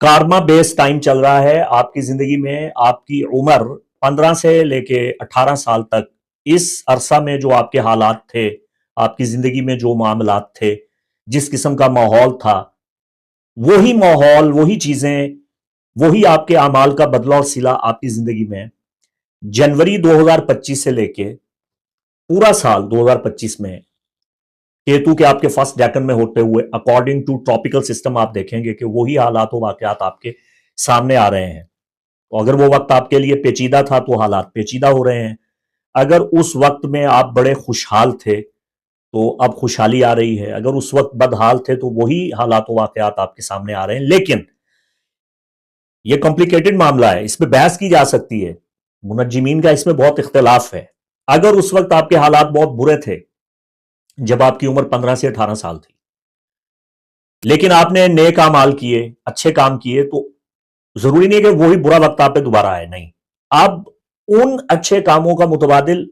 کارما بیس ٹائم چل رہا ہے آپ کی زندگی میں. آپ کی عمر 15 سے لے کے 18 سال تک اس عرصہ میں جو آپ کے حالات تھے، آپ کی زندگی میں جو معاملات تھے، جس قسم کا ماحول تھا، وہی ماحول، وہی چیزیں، وہی آپ کے اعمال کا بدلہ اور صلہ آپ کی زندگی میں جنوری 2025 سے لے کے پورا سال 2025 میں کیتو کے آپ کے فرسٹ ڈیکن میں ہوتے ہوئے اکارڈنگ ٹو ٹراپیکل سسٹم آپ دیکھیں گے کہ وہی حالات و واقعات آپ کے سامنے آ رہے ہیں. تو اگر وہ وقت آپ کے لیے پیچیدہ تھا تو حالات پیچیدہ ہو رہے ہیں. اگر اس وقت میں آپ بڑے خوشحال تھے تو اب خوشحالی آ رہی ہے. اگر اس وقت بدحال تھے تو وہی حالات و واقعات آپ کے سامنے آ رہے ہیں. لیکن یہ کمپلیکیٹڈ معاملہ ہے، اس میں بحث کی جا سکتی ہے، منجمین کا اس میں بہت اختلاف ہے. اگر اس وقت آپ کے حالات بہت برے تھے جب آپ کی عمر 15 سے 18 سال تھی، لیکن آپ نے نیک اعمال کیے، اچھے کام کیے، تو ضروری نہیں کہ وہی برا وقت آپ پہ دوبارہ آئے. نہیں، اب ان اچھے کاموں کا متبادل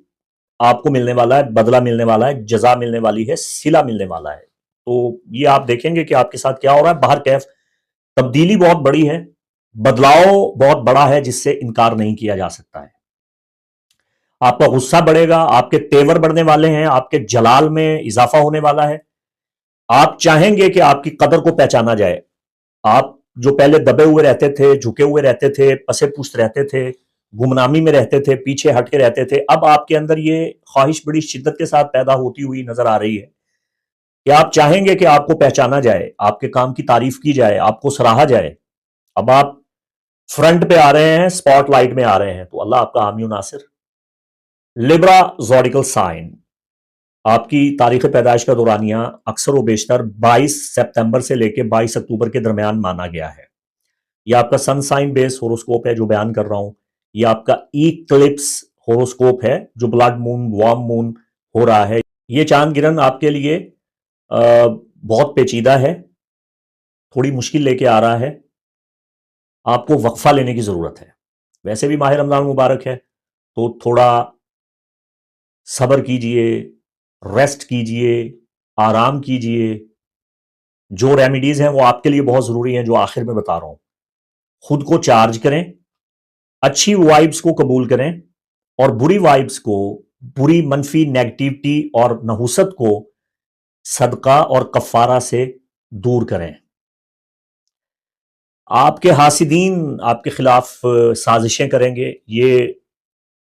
آپ کو ملنے والا ہے، بدلہ ملنے والا ہے، جزا ملنے والی ہے، صلہ ملنے والا ہے. تو یہ آپ دیکھیں گے کہ آپ کے ساتھ کیا ہو رہا ہے. باہر کیف تبدیلی بہت بڑی ہے، بدلاؤ بہت بڑا ہے جس سے انکار نہیں کیا جا سکتا ہے. آپ کا غصہ بڑھے گا، آپ کے تیور بڑھنے والے ہیں، آپ کے جلال میں اضافہ ہونے والا ہے. آپ چاہیں گے کہ آپ کی قدر کو پہچانا جائے. آپ جو پہلے دبے ہوئے رہتے تھے، جھکے ہوئے رہتے تھے، پسے پوست رہتے تھے، گمنامی میں رہتے تھے، پیچھے ہٹ کے رہتے تھے، اب آپ کے اندر یہ خواہش بڑی شدت کے ساتھ پیدا ہوتی ہوئی نظر آ رہی ہے کہ آپ چاہیں گے کہ آپ کو پہچانا جائے، آپ کے کام کی تعریف کی جائے، آپ کو سراہا جائے. اب آپ فرنٹ پہ آ رہے ہیں، سپاٹ لائٹ میں آ رہے ہیں. تو اللہ آپ کا حامی و ناصر. لیبرا زوڈیکل سائن آپ کی تاریخ پیدائش کا دورانیہ اکثر و بیشتر 22 سپتمبر سے لے کے 22 اکتوبر کے درمیان مانا گیا ہے. یہ آپ کا سن سائن بیس ہوروسکوپ ہے جو بیان کر رہا ہوں. یہ آپ کا ایکلپس ہوروسکوپ ہے جو بلڈ مون، وارم مون ہو رہا ہے. یہ چاند گرہن آپ کے لیے بہت پیچیدہ ہے، تھوڑی مشکل لے کے آ رہا ہے. آپ کو وقفہ لینے کی ضرورت ہے. ویسے بھی ماہ رمضان مبارک ہے تو تھوڑا صبر کیجئے، ریسٹ کیجئے، آرام کیجئے. جو ریمیڈیز ہیں وہ آپ کے لیے بہت ضروری ہیں جو آخر میں بتا رہا ہوں. خود کو چارج کریں، اچھی وائبس کو قبول کریں، اور بری وائبس کو، بری منفی نیگیٹیوٹی اور نحوست کو صدقہ اور کفارہ سے دور کریں. آپ کے حاسدین آپ کے خلاف سازشیں کریں گے. یہ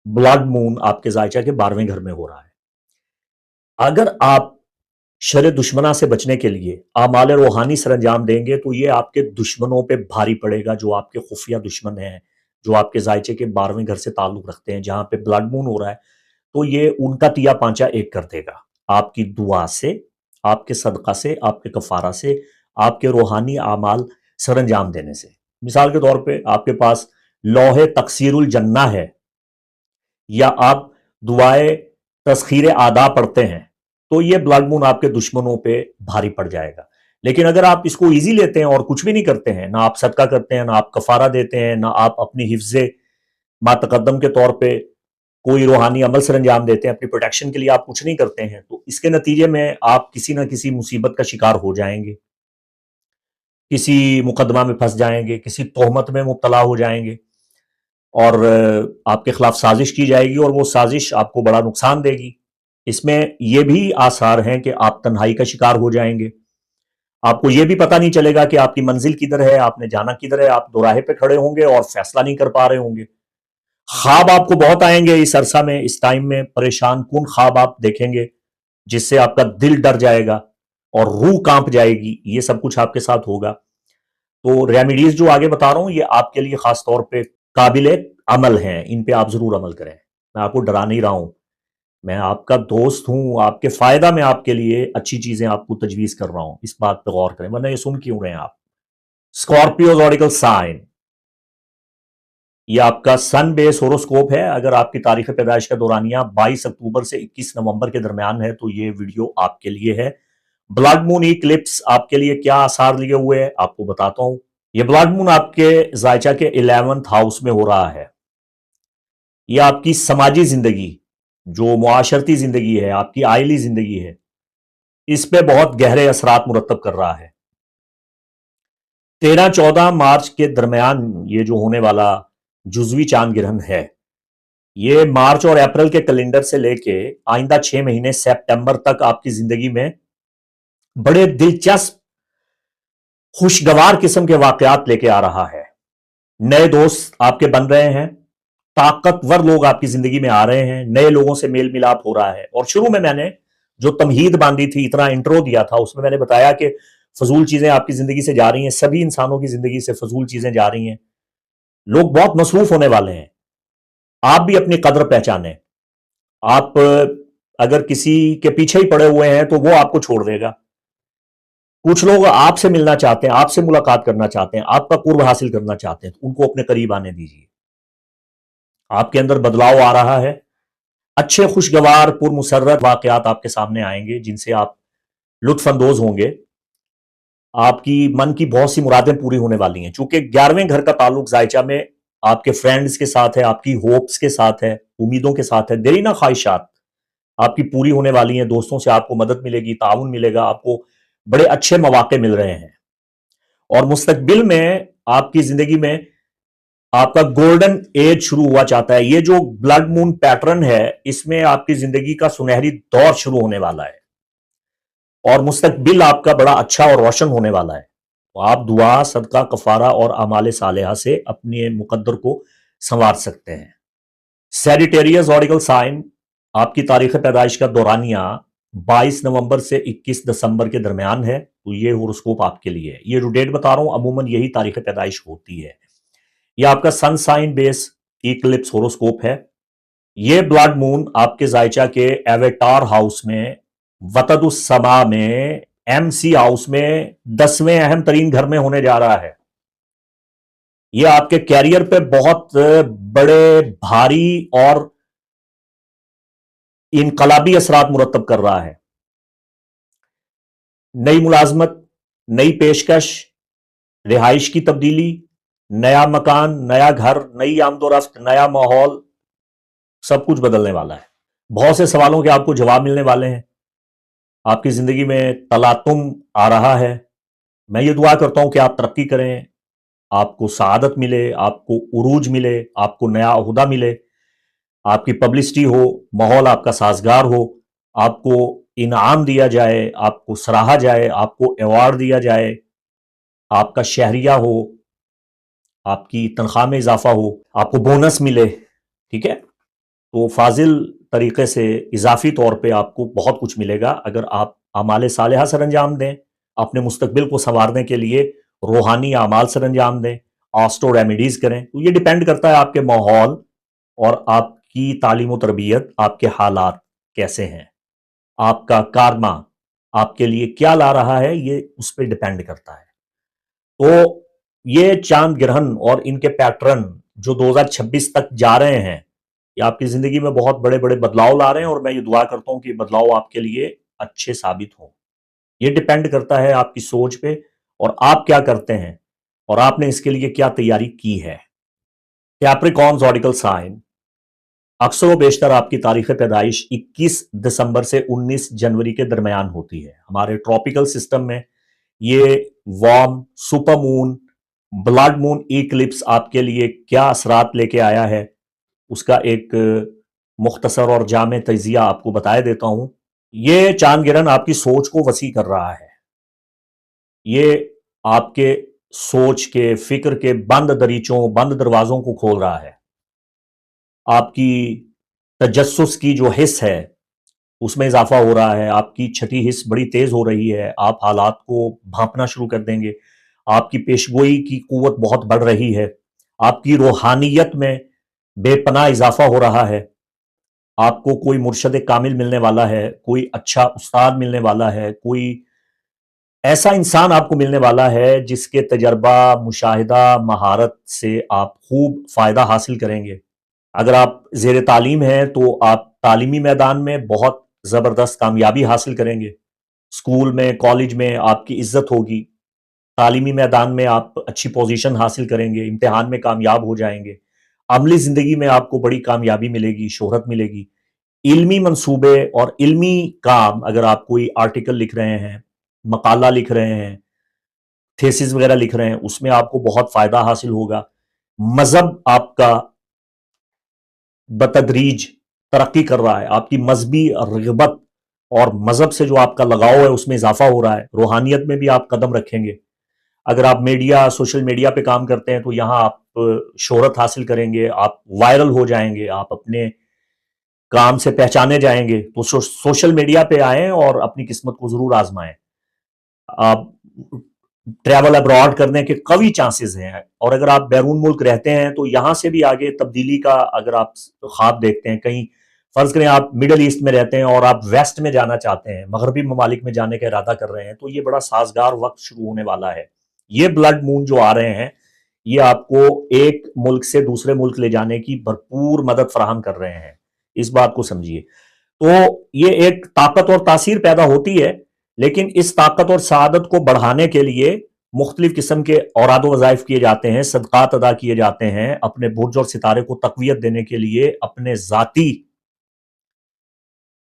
بلڈ مون آپ کے ذائچہ کے 12ویں گھر میں ہو رہا ہے. اگر آپ شر دشمنہ سے بچنے کے لیے اعمال روحانی سر انجام دیں گے تو یہ آپ کے دشمنوں پہ بھاری پڑے گا، جو آپ کے خفیہ دشمن ہیں، جو آپ کے ذائچے کے 12ویں گھر سے تعلق رکھتے ہیں، جہاں پہ بلڈ مون ہو رہا ہے. تو یہ ان کا تیا پانچا ایک کر دے گا آپ کی دعا سے، آپ کے صدقہ سے، آپ کے کفارہ سے، آپ کے روحانی اعمال سر انجام دینے سے. مثال کے طور پہ آپ کے پاس لوح تقصیر الجنہ ہے، یا آپ دعائے تسخیر اعدا پڑھتے ہیں، تو یہ بلڈ مون آپ کے دشمنوں پہ بھاری پڑ جائے گا. لیکن اگر آپ اس کو ایزی لیتے ہیں اور کچھ بھی نہیں کرتے ہیں، نہ آپ صدقہ کرتے ہیں، نہ آپ کفارہ دیتے ہیں، نہ آپ اپنی حفظ ما تقدم کے طور پہ کوئی روحانی عمل سر انجام دیتے ہیں، اپنی پروٹیکشن کے لیے آپ کچھ نہیں کرتے ہیں، تو اس کے نتیجے میں آپ کسی نہ کسی مصیبت کا شکار ہو جائیں گے، کسی مقدمہ میں پھنس جائیں گے، کسی تہمت میں مبتلا ہو جائیں گے، اور آپ کے خلاف سازش کی جائے گی اور وہ سازش آپ کو بڑا نقصان دے گی. اس میں یہ بھی آثار ہیں کہ آپ تنہائی کا شکار ہو جائیں گے. آپ کو یہ بھی پتہ نہیں چلے گا کہ آپ کی منزل کدھر ہے، آپ نے جانا کدھر ہے. آپ دوراہے پہ کھڑے ہوں گے اور فیصلہ نہیں کر پا رہے ہوں گے. خواب آپ کو بہت آئیں گے اس عرصہ میں، اس ٹائم میں پریشان کن خواب آپ دیکھیں گے جس سے آپ کا دل ڈر جائے گا اور روح کانپ جائے گی. یہ سب کچھ آپ کے ساتھ ہوگا. تو ریمیڈیز جو آگے بتا رہا ہوں یہ آپ کے لیے خاص طور پہ قابل عمل ہیں، ان پہ آپ ضرور عمل کریں. میں آپ کو ڈرا نہیں رہا ہوں، میں آپ کا دوست ہوں. آپ کے فائدہ میں آپ کے لیے اچھی چیزیں آپ کو تجویز کر رہا ہوں. اس بات پہ غور کریں، ورنہ یہ سن کیوں رہے ہیں آپ. اسکارپیو زوڈیکل سائن یہ آپ کا سن بیس ہوروسکوپ ہے. اگر آپ کی تاریخ پیدائش کا دورانیہ 22 اکتوبر سے 21 نومبر کے درمیان ہے تو یہ ویڈیو آپ کے لیے ہے. بلڈ مون ایکلپس آپ کے لیے کیا آثار لیے ہوئے ہیں آپ کو بتاتا ہوں. یہ بلڈ مون آپ کے ذائچہ کے 11th ہاؤس میں ہو رہا ہے. یہ آپ کی سماجی زندگی، جو معاشرتی زندگی ہے، آپ کی آئلی زندگی ہے، اس پہ بہت گہرے اثرات مرتب کر رہا ہے. 13-14 مارچ کے درمیان یہ جو ہونے والا جزوی چاند گرہن ہے، یہ مارچ اور اپریل کے کیلنڈر سے لے کے آئندہ 6 مہینے سپٹمبر تک آپ کی زندگی میں بڑے دلچسپ خوشگوار قسم کے واقعات لے کے آ رہا ہے۔ نئے دوست آپ کے بن رہے ہیں، طاقتور لوگ آپ کی زندگی میں آ رہے ہیں، نئے لوگوں سے میل ملاپ ہو رہا ہے۔ اور شروع میں نے جو تمہید باندھی تھی، اتنا انٹرو دیا تھا، اس میں نے بتایا کہ فضول چیزیں آپ کی زندگی سے جا رہی ہیں، سبھی انسانوں کی زندگی سے فضول چیزیں جا رہی ہیں، لوگ بہت مصروف ہونے والے ہیں۔ آپ بھی اپنی قدر پہچانیں۔ آپ اگر کسی کے پیچھے ہی پڑے ہوئے ہیں تو وہ آپ کو چھوڑ دے گا۔ کچھ لوگ آپ سے ملنا چاہتے ہیں، آپ سے ملاقات کرنا چاہتے ہیں، آپ کا قرب حاصل کرنا چاہتے ہیں، تو ان کو اپنے قریب آنے دیجیے۔ آپ کے اندر بدلاؤ آ رہا ہے، اچھے خوشگوار پرمسرت واقعات آپ کے سامنے آئیں گے جن سے آپ لطف اندوز ہوں گے۔ آپ کی من کی بہت سی مرادیں پوری ہونے والی ہیں، چونکہ 11ویں گھر کا تعلق ذائچہ میں آپ کے فرینڈز کے ساتھ ہے، آپ کی ہوپس کے ساتھ ہے، امیدوں کے ساتھ ہے، دیرینہ خواہشات آپ کی پوری ہونے والی ہیں۔ دوستوں سے آپ کو مدد ملے گی، تعاون ملے گا، آپ کو بڑے اچھے مواقع مل رہے ہیں۔ اور مستقبل میں آپ کی زندگی میں آپ کا گولڈن ایج شروع ہوا چاہتا ہے۔ یہ جو بلڈ مون پیٹرن ہے، اس میں آپ کی زندگی کا سنہری دور شروع ہونے والا ہے اور مستقبل آپ کا بڑا اچھا اور روشن ہونے والا ہے۔ تو آپ دعا، صدقہ، کفارہ اور اعمال صالحہ سے اپنے مقدر کو سنوار سکتے ہیں۔ سیجیٹیریس زوڈیکل سائن، آپ کی تاریخ پیدائش کا دورانیہ 22 نومبر سے 21 دسمبر کے درمیان ہے، تو یہ ہوراسکوپ آپ کے لیے ہے۔ یہ جو ڈیٹ بتا رہا ہوں عموماً یہی تاریخ پیدائش ہوتی ہے۔ یہ آپ کا سن سائن بیس ایکلپس ہوراسکوپ ہے۔ یہ بلڈ مون آپ کے ذائچہ کے ایویٹار ہاؤس میں، وطد السما میں، ایم سی ہاؤس میں، 10ویں اہم ترین گھر میں ہونے جا رہا ہے۔ یہ آپ کے کیریئر پہ بہت بڑے، بھاری اور انقلابی اثرات مرتب کر رہا ہے۔ نئی ملازمت، نئی پیشکش، رہائش کی تبدیلی، نیا مکان، نیا گھر، نئی آمد و رفت، نیا ماحول، سب کچھ بدلنے والا ہے۔ بہت سے سوالوں کے آپ کو جواب ملنے والے ہیں۔ آپ کی زندگی میں تلاطم آ رہا ہے۔ میں یہ دعا کرتا ہوں کہ آپ ترقی کریں، آپ کو سعادت ملے، آپ کو عروج ملے، آپ کو نیا عہدہ ملے، آپ کی پبلسٹی ہو، ماحول آپ کا سازگار ہو، آپ کو انعام دیا جائے، آپ کو سراہا جائے، آپ کو ایوارڈ دیا جائے، آپ کا شہریہ ہو، آپ کی تنخواہ میں اضافہ ہو، آپ کو بونس ملے، ٹھیک ہے؟ تو فاضل طریقے سے اضافی طور پہ آپ کو بہت کچھ ملے گا اگر آپ اعمال صالحہ سر انجام دیں، اپنے مستقبل کو سنوارنے کے لیے روحانی اعمال سر انجام دیں، آسٹو ریمیڈیز کریں۔ تو یہ ڈیپینڈ کرتا ہے آپ کے ماحول اور آپ کی تعلیم و تربیت، آپ کے حالات کیسے ہیں، آپ کا کارما آپ کے لیے کیا لا رہا ہے، یہ اس پہ ڈیپینڈ کرتا ہے۔ تو یہ چاند گرہن اور ان کے پیٹرن جو 2026 تک جا رہے ہیں، یہ آپ کی زندگی میں بہت بڑے بڑے بدلاؤ لا رہے ہیں، اور میں یہ دعا کرتا ہوں کہ یہ بدلاؤ آپ کے لیے اچھے ثابت ہوں۔ یہ ڈیپینڈ کرتا ہے آپ کی سوچ پہ اور آپ کیا کرتے ہیں اور آپ نے اس کے لیے کیا تیاری کی ہے۔ کیپریکارن زوڈیکل سائن، اکثر و بیشتر آپ کی تاریخ پیدائش 21 دسمبر سے 19 جنوری کے درمیان ہوتی ہے۔ ہمارے ٹراپیکل سسٹم میں یہ وارم، سپر مون، بلڈ مون ایکلپس آپ کے لیے کیا اثرات لے کے آیا ہے، اس کا ایک مختصر اور جامع تجزیہ آپ کو بتایا دیتا ہوں۔ یہ چاند گرہن آپ کی سوچ کو وسیع کر رہا ہے۔ یہ آپ کے سوچ کے، فکر کے بند دریچوں، بند دروازوں کو کھول رہا ہے۔ آپ کی تجسس کی جو حس ہے اس میں اضافہ ہو رہا ہے، آپ کی چھٹی حس بڑی تیز ہو رہی ہے، آپ حالات کو بھانپنا شروع کر دیں گے، آپ کی پیشگوئی کی قوت بہت بڑھ رہی ہے، آپ کی روحانیت میں بے پناہ اضافہ ہو رہا ہے، آپ کو کوئی مرشد کامل ملنے والا ہے، کوئی اچھا استاد ملنے والا ہے، کوئی ایسا انسان آپ کو ملنے والا ہے جس کے تجربہ، مشاہدہ، مہارت سے آپ خوب فائدہ حاصل کریں گے۔ اگر آپ زیر تعلیم ہیں تو آپ تعلیمی میدان میں بہت زبردست کامیابی حاصل کریں گے، اسکول میں، کالج میں آپ کی عزت ہوگی، تعلیمی میدان میں آپ اچھی پوزیشن حاصل کریں گے، امتحان میں کامیاب ہو جائیں گے، عملی زندگی میں آپ کو بڑی کامیابی ملے گی، شہرت ملے گی، علمی منصوبے اور علمی کام، اگر آپ کوئی آرٹیکل لکھ رہے ہیں، مقالہ لکھ رہے ہیں، تھیسز وغیرہ لکھ رہے ہیں، اس میں آپ کو بہت فائدہ حاصل ہوگا. مذہب آپ کا بتدریج ترقی کر رہا ہے، آپ کی مذہبی رغبت اور مذہب سے جو آپ کا لگاؤ ہے اس میں اضافہ ہو رہا ہے. روحانیت میں بھی آپ قدم رکھیں گے. اگر آپ سوشل میڈیا پہ کام کرتے ہیں تو یہاں آپ شہرت حاصل کریں گے، آپ وائرل ہو جائیں گے، آپ اپنے کام سے پہچانے جائیں گے. تو سوشل میڈیا پہ آئیں اور اپنی قسمت کو ضرور آزمائیں. آپ ٹریول ابراڈ کرنے کے قوی چانسز ہیں، اور اگر آپ بیرون ملک رہتے ہیں تو یہاں سے بھی آگے تبدیلی کا اگر آپ خواب دیکھتے ہیں، کہیں فرض کریں آپ مڈل ایسٹ میں رہتے ہیں اور آپ ویسٹ میں جانا چاہتے ہیں، مغربی ممالک میں جانے کا ارادہ کر رہے ہیں، تو یہ بڑا سازگار وقت شروع ہونے والا ہے. یہ بلڈ مون جو آ رہے ہیں یہ آپ کو ایک ملک سے دوسرے ملک لے جانے کی بھرپور مدد فراہم کر رہے ہیں. اس بات کو سمجھیے. تو یہ ایک طاقت اور تاثیر پیدا ہوتی ہے، لیکن اس طاقت اور سعادت کو بڑھانے کے لیے مختلف قسم کے اوراد و وظائف کیے جاتے ہیں، صدقات ادا کیے جاتے ہیں. اپنے برج اور ستارے کو تقویت دینے کے لیے اپنے ذاتی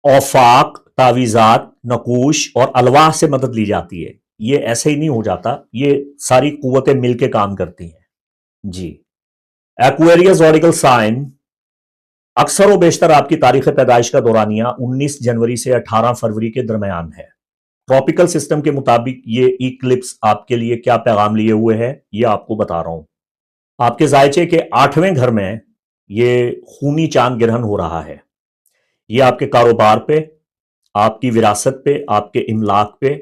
اوفاق، تعویذات، نقوش اور الواح سے مدد لی جاتی ہے. یہ ایسے ہی نہیں ہو جاتا، یہ ساری قوتیں مل کے کام کرتی ہیں. جی. ایکویریس زوڈیکل سائن اکثر و بیشتر آپ کی تاریخ پیدائش کا دورانیہ 19 جنوری سے 18 فروری کے درمیان ہے. ٹراپیکل سسٹم کے مطابق یہ ایکلپس آپ کے لیے کیا پیغام لیے ہوئے ہے یہ آپ کو بتا رہا ہوں. آپ کے زائچے کے 8ویں گھر میں یہ خونی چاند گرہن ہو رہا ہے. یہ آپ کے کاروبار پہ، آپ کی وراثت پہ، آپ کے املاک پہ،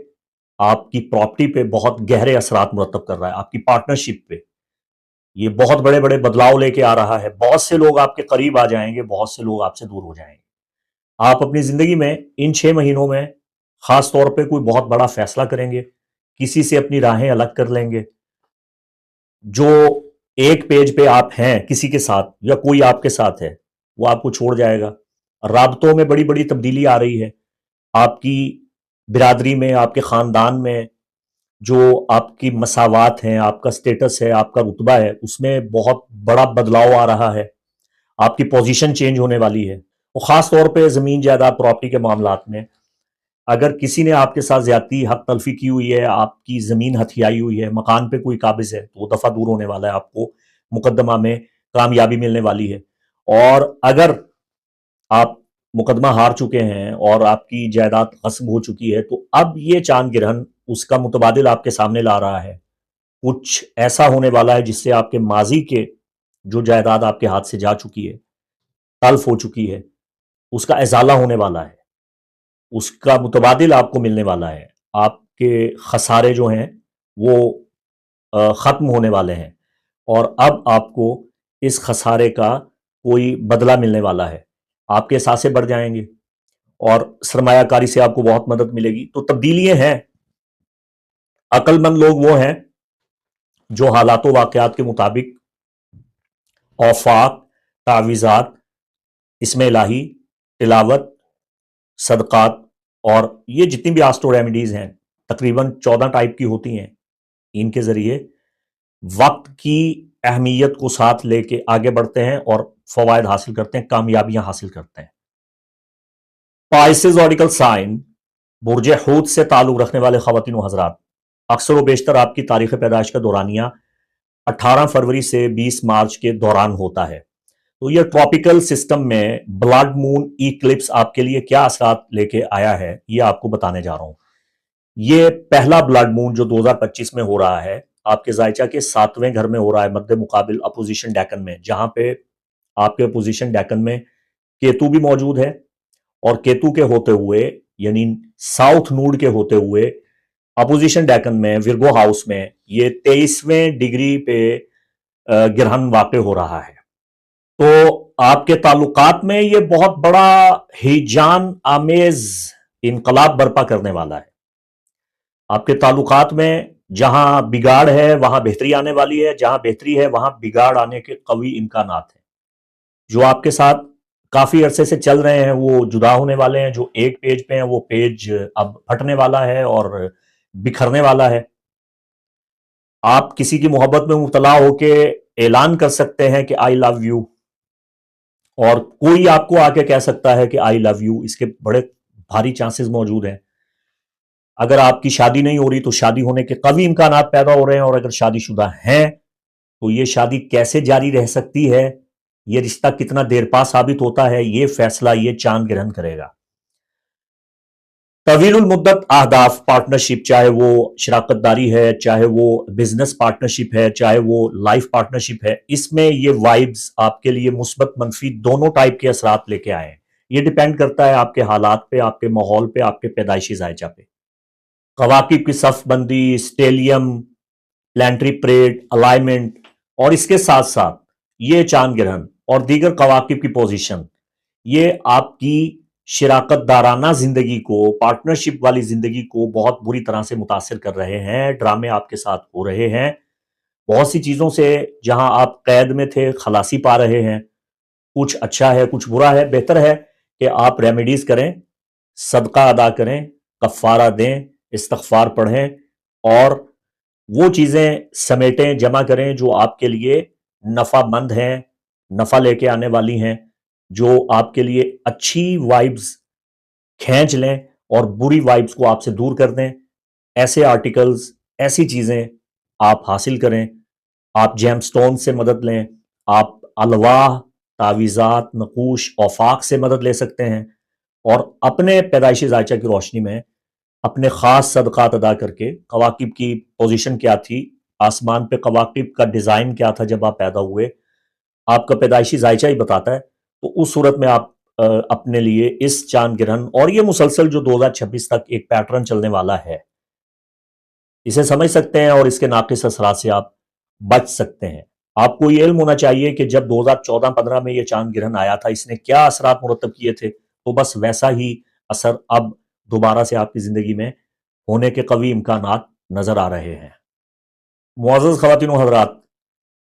آپ کی پراپرٹی پہ بہت گہرے اثرات مرتب کر رہا ہے. آپ کی پارٹنرشپ پہ یہ بہت بڑے بڑے بدلاؤ لے کے آ رہا ہے. بہت سے لوگ آپ کے قریب آ جائیں گے، بہت سے لوگ آپ سے دور ہو جائیں گے. آپ اپنی زندگی میں ان 6 مہینوں میں خاص طور پہ کوئی بہت بڑا فیصلہ کریں گے، کسی سے اپنی راہیں الگ کر لیں گے. جو ایک پیج پہ آپ ہیں کسی کے ساتھ یا کوئی آپ کے ساتھ ہے وہ آپ کو چھوڑ جائے گا. رابطوں میں بڑی بڑی تبدیلی آ رہی ہے. آپ کی برادری میں، آپ کے خاندان میں جو آپ کی مساوات ہیں، آپ کا سٹیٹس ہے، آپ کا رتبہ ہے، اس میں بہت بڑا بدلاؤ آ رہا ہے. آپ کی پوزیشن چینج ہونے والی ہے. اور خاص طور پہ زمین جائیداد پراپرٹی کے معاملات میں اگر کسی نے آپ کے ساتھ زیادتی حق تلفی کی ہوئی ہے، آپ کی زمین ہتھیائی ہوئی ہے، مکان پہ کوئی قابض ہے، تو وہ دفعہ دور ہونے والا ہے. آپ کو مقدمہ میں کامیابی ملنے والی ہے. اور اگر آپ مقدمہ ہار چکے ہیں اور آپ کی جائیداد غصب ہو چکی ہے تو اب یہ چاند گرہن اس کا متبادل آپ کے سامنے لا رہا ہے. کچھ ایسا ہونے والا ہے جس سے آپ کے ماضی کے جو جائیداد آپ کے ہاتھ سے جا چکی ہے، تلف ہو چکی ہے، اس کا ازالہ ہونے والا ہے. اس کا متبادل آپ کو ملنے والا ہے. آپ کے خسارے جو ہیں وہ ختم ہونے والے ہیں، اور اب آپ کو اس خسارے کا کوئی بدلہ ملنے والا ہے. آپ کے احساسے بڑھ جائیں گے اور سرمایہ کاری سے آپ کو بہت مدد ملے گی. تو تبدیلیاں ہیں. عقل مند لوگ وہ ہیں جو حالات و واقعات کے مطابق اوفاق، تعویذات، اسم الہی، تلاوت، صدقات اور یہ جتنی بھی آسٹرو ریمیڈیز ہیں تقریباً 14 ٹائپ کی ہوتی ہیں، ان کے ذریعے وقت کی اہمیت کو ساتھ لے کے آگے بڑھتے ہیں اور فوائد حاصل کرتے ہیں، کامیابیاں حاصل کرتے ہیں. پائسز زوڈیکل سائن برج حوت سے تعلق رکھنے والے خواتین و حضرات، اکثر و بیشتر آپ کی تاریخ پیدائش کا دورانیہ 18 فروری سے 20 مارچ کے دوران ہوتا ہے. تو یہ ٹراپیکل سسٹم میں بلڈ مون ایکلپس آپ کے لیے کیا اثرات لے کے آیا ہے یہ آپ کو بتانے جا رہا ہوں. یہ پہلا بلڈ مون جو 2025 میں ہو رہا ہے آپ کے زائچہ کے 7ویں گھر میں ہو رہا ہے، مد مقابل اپوزیشن ڈیکن میں، جہاں پہ آپ کے اپوزیشن ڈیکن میں کیتو بھی موجود ہے. اور کیتو کے ہوتے ہوئے یعنی ساؤتھ نوڈ کے ہوتے ہوئے اپوزیشن ڈیکن میں ورگو ہاؤس میں یہ 23ویں ڈگری پہ گرہن واقع ہو رہا ہے. تو آپ کے تعلقات میں یہ بہت بڑا ہیجان آمیز انقلاب برپا کرنے والا ہے. آپ کے تعلقات میں جہاں بگاڑ ہے وہاں بہتری آنے والی ہے، جہاں بہتری ہے وہاں بگاڑ آنے کے قوی امکانات ہیں. جو آپ کے ساتھ کافی عرصے سے چل رہے ہیں وہ جدا ہونے والے ہیں. جو ایک پیج پہ ہیں وہ پیج اب پھٹنے والا ہے اور بکھرنے والا ہے. آپ کسی کی محبت میں مبتلا ہو کے اعلان کر سکتے ہیں کہ آئی لو یو، اور کوئی آپ کو آ کے کہہ سکتا ہے کہ آئی لو یو. اس کے بڑے بھاری چانسز موجود ہیں. اگر آپ کی شادی نہیں ہو رہی تو شادی ہونے کے قوی امکانات پیدا ہو رہے ہیں، اور اگر شادی شدہ ہیں تو یہ شادی کیسے جاری رہ سکتی ہے، یہ رشتہ کتنا دیر پا ثابت ہوتا ہے، یہ فیصلہ یہ چاند گرہن کرے گا۔ طویل المدت اہداف پارٹنرشپ، چاہے وہ شراکت داری ہے، چاہے وہ بزنس پارٹنرشپ ہے، چاہے وہ لائف پارٹنرشپ ہے، اس میں یہ وائبز آپ کے لیے مثبت منفی دونوں ٹائپ کے اثرات لے کے آئے ہیں۔ یہ ڈیپینڈ کرتا ہے آپ کے حالات پہ، آپ کے ماحول پہ، آپ کے پیدائشی ذائچہ پہ۔ کواکب کی صف بندی، اسٹیلیم، پلانٹری پریڈ، الائنمنٹ، اور اس کے ساتھ ساتھ یہ چاند گرہن اور دیگر کواکب کی پوزیشن، یہ آپ کی شراکت دارانہ زندگی کو، پارٹنرشپ والی زندگی کو بہت بری طرح سے متاثر کر رہے ہیں۔ ڈرامے آپ کے ساتھ ہو رہے ہیں، بہت سی چیزوں سے جہاں آپ قید میں تھے خلاصی پا رہے ہیں۔ کچھ اچھا ہے، کچھ برا ہے۔ بہتر ہے کہ آپ ریمیڈیز کریں، صدقہ ادا کریں، کفارہ دیں، استغفار پڑھیں، اور وہ چیزیں سمیٹیں، جمع کریں جو آپ کے لیے نفع مند ہیں، نفع لے کے آنے والی ہیں، جو آپ کے لیے اچھی وائبز کھینچ لیں اور بری وائبز کو آپ سے دور کر دیں۔ ایسے آرٹیکلز، ایسی چیزیں آپ حاصل کریں۔ آپ جیم سٹون سے مدد لیں، آپ الواح، تعویذات، نقوش، اوفاق سے مدد لے سکتے ہیں، اور اپنے پیدائشی ذائچہ کی روشنی میں اپنے خاص صدقات ادا کر کے، کواکب کی پوزیشن کیا تھی، آسمان پہ کواکب کا ڈیزائن کیا تھا جب آپ پیدا ہوئے، آپ کا پیدائشی ذائچہ ہی بتاتا ہے، تو اس صورت میں آپ اپنے لیے اس چاند گرہن اور یہ مسلسل جو 2026 تک ایک پیٹرن چلنے والا ہے، اسے سمجھ سکتے ہیں اور اس کے ناقص اثرات سے آپ بچ سکتے ہیں۔ آپ کو یہ علم ہونا چاہیے کہ جب 2014-15 میں یہ چاند گرہن آیا تھا، اس نے کیا اثرات مرتب کیے تھے، تو بس ویسا ہی اثر اب دوبارہ سے آپ کی زندگی میں ہونے کے قوی امکانات نظر آ رہے ہیں۔ معزز خواتین و حضرات،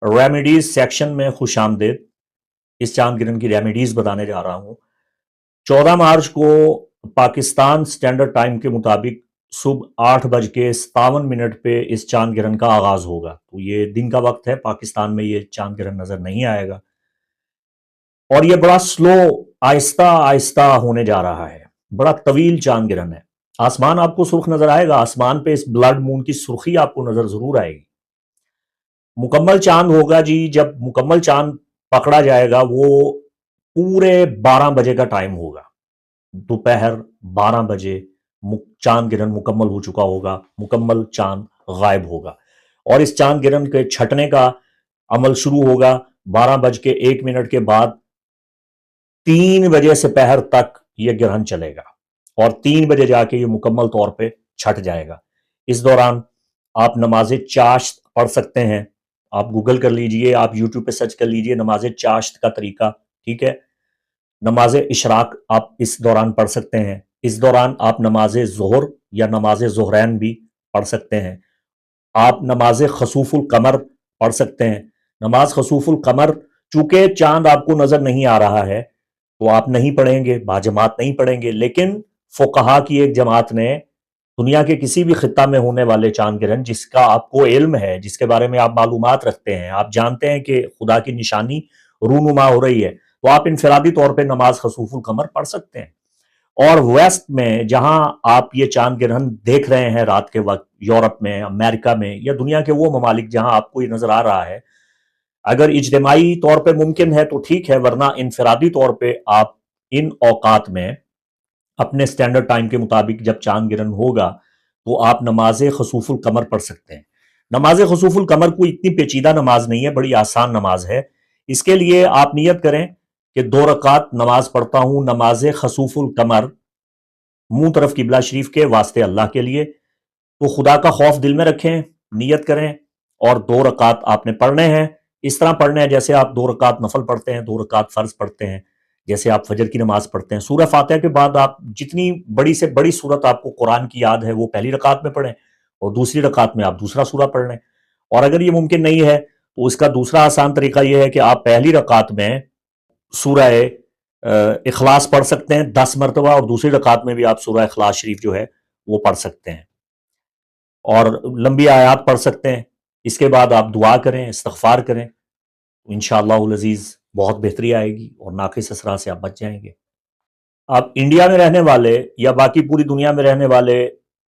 ریمیڈیز سیکشن میں خوش آمدید۔ اس چاند گرہن کی ریمیڈیز بتانے جا رہا ہوں۔ 14 مارچ کو پاکستان سٹینڈرڈ ٹائم کے مطابق صبح 8:57 پہ اس چاند گرہن کا آغاز ہوگا۔ تو یہ دن کا وقت ہے، پاکستان میں یہ چاند گرہن نظر نہیں آئے گا، اور یہ بڑا سلو، آہستہ آہستہ ہونے جا رہا ہے۔ بڑا طویل چاند گرہن ہے۔ آسمان آپ کو سرخ نظر آئے گا، آسمان پہ اس بلڈ مون کی سرخی آپ کو نظر ضرور آئے گی۔ مکمل چاند ہوگا جی، جب مکمل چاند پکڑا جائے گا، وہ پورے 12 بجے کا ٹائم ہوگا۔ دوپہر 12 بجے چاند گرہن مکمل ہو چکا ہوگا، مکمل چاند غائب ہوگا، اور اس چاند گرہن کے چھٹنے کا عمل شروع ہوگا 12:01 کے بعد 3 بجے سے پہر تک یہ گرہن چلے گا، اور 3 بجے جا کے یہ مکمل طور پہ چھٹ جائے گا۔ اس دوران آپ نماز چاشت پڑھ سکتے ہیں۔ آپ گوگل کر لیجئے، آپ یوٹیوب پہ سرچ کر لیجئے نماز چاشت کا طریقہ، ٹھیک ہے۔ نماز اشراق آپ اس دوران پڑھ سکتے ہیں۔ اس دوران آپ نماز ظہر یا نماز ظہرین بھی پڑھ سکتے ہیں۔ آپ نماز خسوف القمر پڑھ سکتے ہیں۔ نماز خسوف القمر، چونکہ چاند آپ کو نظر نہیں آ رہا ہے تو آپ نہیں پڑھیں گے، باجماعت نہیں پڑھیں گے، لیکن فقہا کی ایک جماعت نے دنیا کے کسی بھی خطہ میں ہونے والے چاند گرہن جس کا آپ کو علم ہے، جس کے بارے میں آپ معلومات رکھتے ہیں، آپ جانتے ہیں کہ خدا کی نشانی رونما ہو رہی ہے، تو آپ انفرادی طور پہ نماز خسوف القمر پڑھ سکتے ہیں۔ اور ویسٹ میں جہاں آپ یہ چاند گرہن دیکھ رہے ہیں رات کے وقت، یورپ میں، امریکہ میں، یا دنیا کے وہ ممالک جہاں آپ کو یہ نظر آ رہا ہے، اگر اجتماعی طور پہ ممکن ہے تو ٹھیک ہے، ورنہ انفرادی طور پہ آپ ان اوقات میں اپنے سٹینڈرڈ ٹائم کے مطابق جب چاند گرہن ہوگا تو آپ نماز خسوف القمر پڑھ سکتے ہیں۔ نماز خسوف القمر کوئی اتنی پیچیدہ نماز نہیں ہے، بڑی آسان نماز ہے۔ اس کے لیے آپ نیت کریں کہ 2 رکعت نماز پڑھتا ہوں نماز خسوف القمر، منہ طرف قبلہ شریف کے، واسطے اللہ کے لیے۔ تو خدا کا خوف دل میں رکھیں، نیت کریں، اور 2 رکعت آپ نے پڑھنے ہیں۔ اس طرح پڑھنے ہیں جیسے آپ 2 رکعت نفل پڑھتے ہیں، 2 رکعت فرض پڑھتے ہیں، جیسے آپ فجر کی نماز پڑھتے ہیں۔ سورہ فاتحہ کے بعد آپ جتنی بڑی سے بڑی سورت آپ کو قرآن کی یاد ہے وہ پہلی رکعت میں پڑھیں، اور دوسری رکعت میں آپ دوسرا سورہ پڑھ لیں۔ اور اگر یہ ممکن نہیں ہے تو اس کا دوسرا آسان طریقہ یہ ہے کہ آپ پہلی رکعت میں سورہ اخلاص پڑھ سکتے ہیں 10 مرتبہ، اور دوسری رکعت میں بھی آپ سورہ اخلاص شریف جو ہے وہ پڑھ سکتے ہیں، اور لمبی آیات پڑھ سکتے ہیں۔ اس کے بعد آپ دعا کریں، استغفار کریں، انشاءاللہ العزیز بہت بہتری آئے گی اور ناقص اثرات سے آپ بچ جائیں گے۔ آپ انڈیا میں رہنے والے یا باقی پوری دنیا میں رہنے والے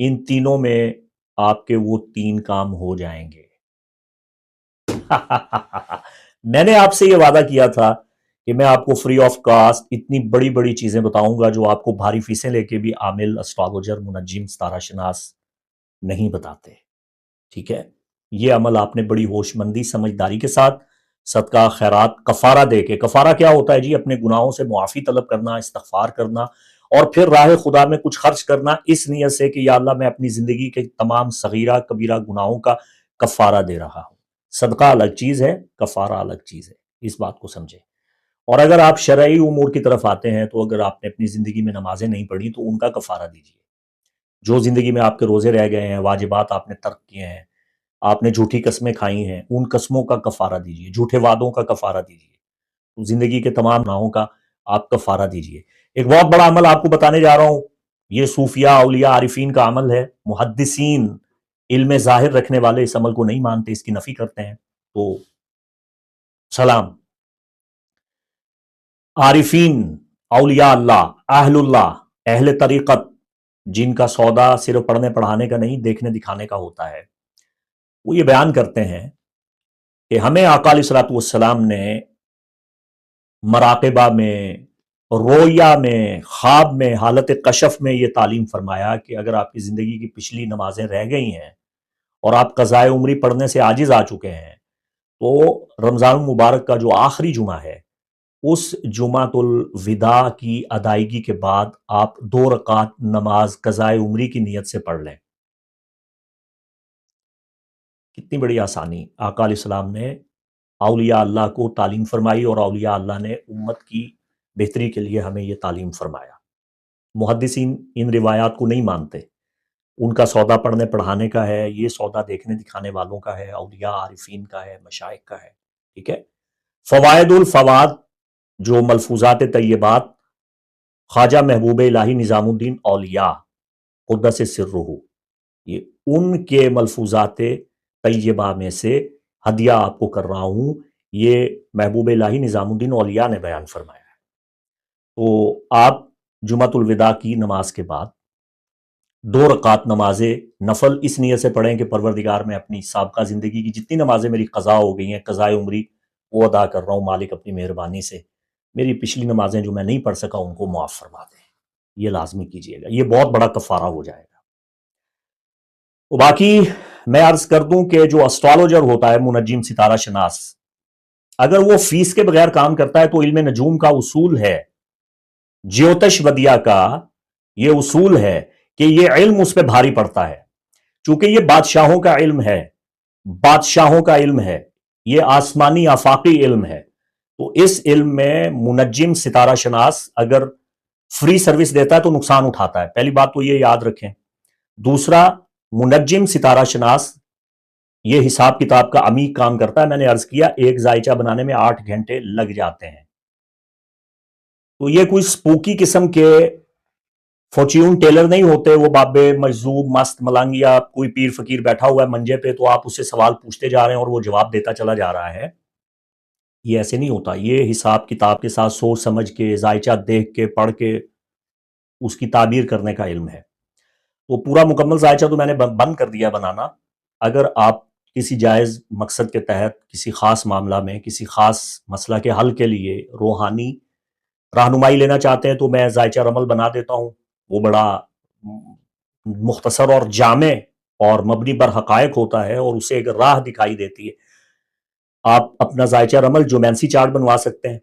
ان تینوں میں آپ کے وہ 3 کام ہو جائیں گے۔ میں نے آپ سے یہ وعدہ کیا تھا کہ میں آپ کو فری آف کاسٹ اتنی بڑی بڑی چیزیں بتاؤں گا جو آپ کو بھاری فیسیں لے کے بھی عامل، اسٹرالوجر، منجم، ستارہ شناس نہیں بتاتے۔ ٹھیک ہے، یہ عمل آپ نے بڑی ہوش مندی، سمجھداری کے ساتھ، صدقہ، خیرات، کفارہ دے کے۔ کفارہ کیا ہوتا ہے جی؟ اپنے گناہوں سے معافی طلب کرنا، استغفار کرنا، اور پھر راہ خدا میں کچھ خرچ کرنا اس نیت سے کہ یا اللہ میں اپنی زندگی کے تمام صغیرہ کبیرہ گناہوں کا کفارہ دے رہا ہوں۔ صدقہ الگ چیز ہے، کفارہ الگ چیز ہے، اس بات کو سمجھیں۔ اور اگر آپ شرعی امور کی طرف آتے ہیں تو اگر آپ نے اپنی زندگی میں نمازیں نہیں پڑھی تو ان کا کفارہ دیجیے۔ جو زندگی میں آپ کے روزے رہ گئے ہیں، واجبات آپ نے ترک کیے ہیں، آپ نے جھوٹی قسمیں کھائی ہیں، ان قسموں کا کفارہ دیجیے، جھوٹے وعدوں کا کفارہ دیجیے، زندگی کے تمام گناہوں کا آپ کفارہ دیجیے۔ ایک بہت بڑا عمل آپ کو بتانے جا رہا ہوں، یہ صوفیاء، اولیاء، عارفین کا عمل ہے۔ محدثین، علم ظاہر رکھنے والے اس عمل کو نہیں مانتے، اس کی نفی کرتے ہیں۔ تو سلام، عارفین، اولیاء اللہ، اہل اللہ، اہل طریقت، جن کا سودا صرف پڑھنے پڑھانے کا نہیں، دیکھنے دکھانے کا ہوتا ہے، وہ یہ بیان کرتے ہیں کہ ہمیں آقا علیہ الصلوۃ والسلام نے مراقبہ میں، رویا میں، خواب میں، حالت کشف میں یہ تعلیم فرمایا کہ اگر آپ کی زندگی کی پچھلی نمازیں رہ گئی ہیں اور آپ قضائے عمری پڑھنے سے عاجز آ چکے ہیں تو رمضان المبارک کا جو آخری جمعہ ہے اس جمعۃ الوداع کی ادائیگی کے بعد آپ 2 رکعت نماز قضائے عمری کی نیت سے پڑھ لیں۔ کتنی بڑی آسانی آقا علیہ السلام نے اولیاء اللہ کو تعلیم فرمائی، اور اولیاء اللہ نے امت کی بہتری کے لیے ہمیں یہ تعلیم فرمایا۔ محدثین ان روایات کو نہیں مانتے، ان کا سودا پڑھنے پڑھانے کا ہے، یہ سودا دیکھنے دکھانے والوں کا ہے، اولیاء عارفین کا ہے، مشائخ کا ہے۔ ٹھیک ہے، فوائد الفواد، جو ملفوظات طیبات خواجہ محبوب الہی نظام الدین اولیاء قدس سرہ، یہ ان کے ملفوظات طیبہ میں سے ہدیہ آپ کو کر رہا ہوں، یہ محبوب الہی نظام الدین اولیاء نے بیان فرمایا ہے۔ تو آپ جمعۃ الوداع کی نماز کے بعد 2 رکعت نماز نفل اس نیت سے پڑھیں کہ پروردگار میں اپنی سابقہ زندگی کی جتنی نمازیں میری قضا ہو گئی ہیں، قضائے عمری وہ ادا کر رہا ہوں، مالک اپنی مہربانی سے میری پچھلی نمازیں جو میں نہیں پڑھ سکا ان کو معاف فرما دیں، یہ لازمی کیجئے گا، یہ بہت بڑا کفارہ ہو جائے گا۔ باقی میں عرض کر دوں کہ جو اسٹرالوجر ہوتا ہے، منجم، ستارہ شناس، اگر وہ فیس کے بغیر کام کرتا ہے تو علم نجوم کا اصول ہے، جیوتش ودیا کا یہ اصول ہے کہ یہ علم اس پہ بھاری پڑتا ہے، چونکہ یہ بادشاہوں کا علم ہے، بادشاہوں کا علم ہے، یہ آسمانی آفاقی علم ہے۔ تو اس علم میں منجم، ستارہ شناس اگر فری سروس دیتا ہے تو نقصان اٹھاتا ہے، پہلی بات تو یہ یاد رکھیں۔ دوسرا، منجم، ستارہ شناس یہ حساب کتاب کا عمیق کام کرتا ہے، میں نے عرض کیا ایک زائچہ بنانے میں 8 گھنٹے لگ جاتے ہیں۔ تو یہ کوئی سپوکی قسم کے فارچیون ٹیلر نہیں ہوتے، وہ بابے مجذوب مست ملانگیا کوئی پیر فقیر بیٹھا ہوا ہے منجے پہ تو آپ اس سے سوال پوچھتے جا رہے ہیں اور وہ جواب دیتا چلا جا رہا ہے، یہ ایسے نہیں ہوتا۔ یہ حساب کتاب کے ساتھ سوچ سمجھ کے، زائچہ دیکھ کے، پڑھ کے اس کی تعبیر کرنے کا علم ہے۔ تو پورا مکمل زائچہ تو میں نے بند کر دیا بنانا، اگر آپ کسی جائز مقصد کے تحت کسی خاص معاملہ میں کسی خاص مسئلہ کے حل کے لیے روحانی رہنمائی لینا چاہتے ہیں تو میں زائچہ رمل بنا دیتا ہوں، وہ بڑا مختصر اور جامع اور مبنی بر حقائق ہوتا ہے اور اسے ایک راہ دکھائی دیتی ہے۔ آپ اپنا زائچہ رمل جومینسی چارٹ بنوا سکتے ہیں،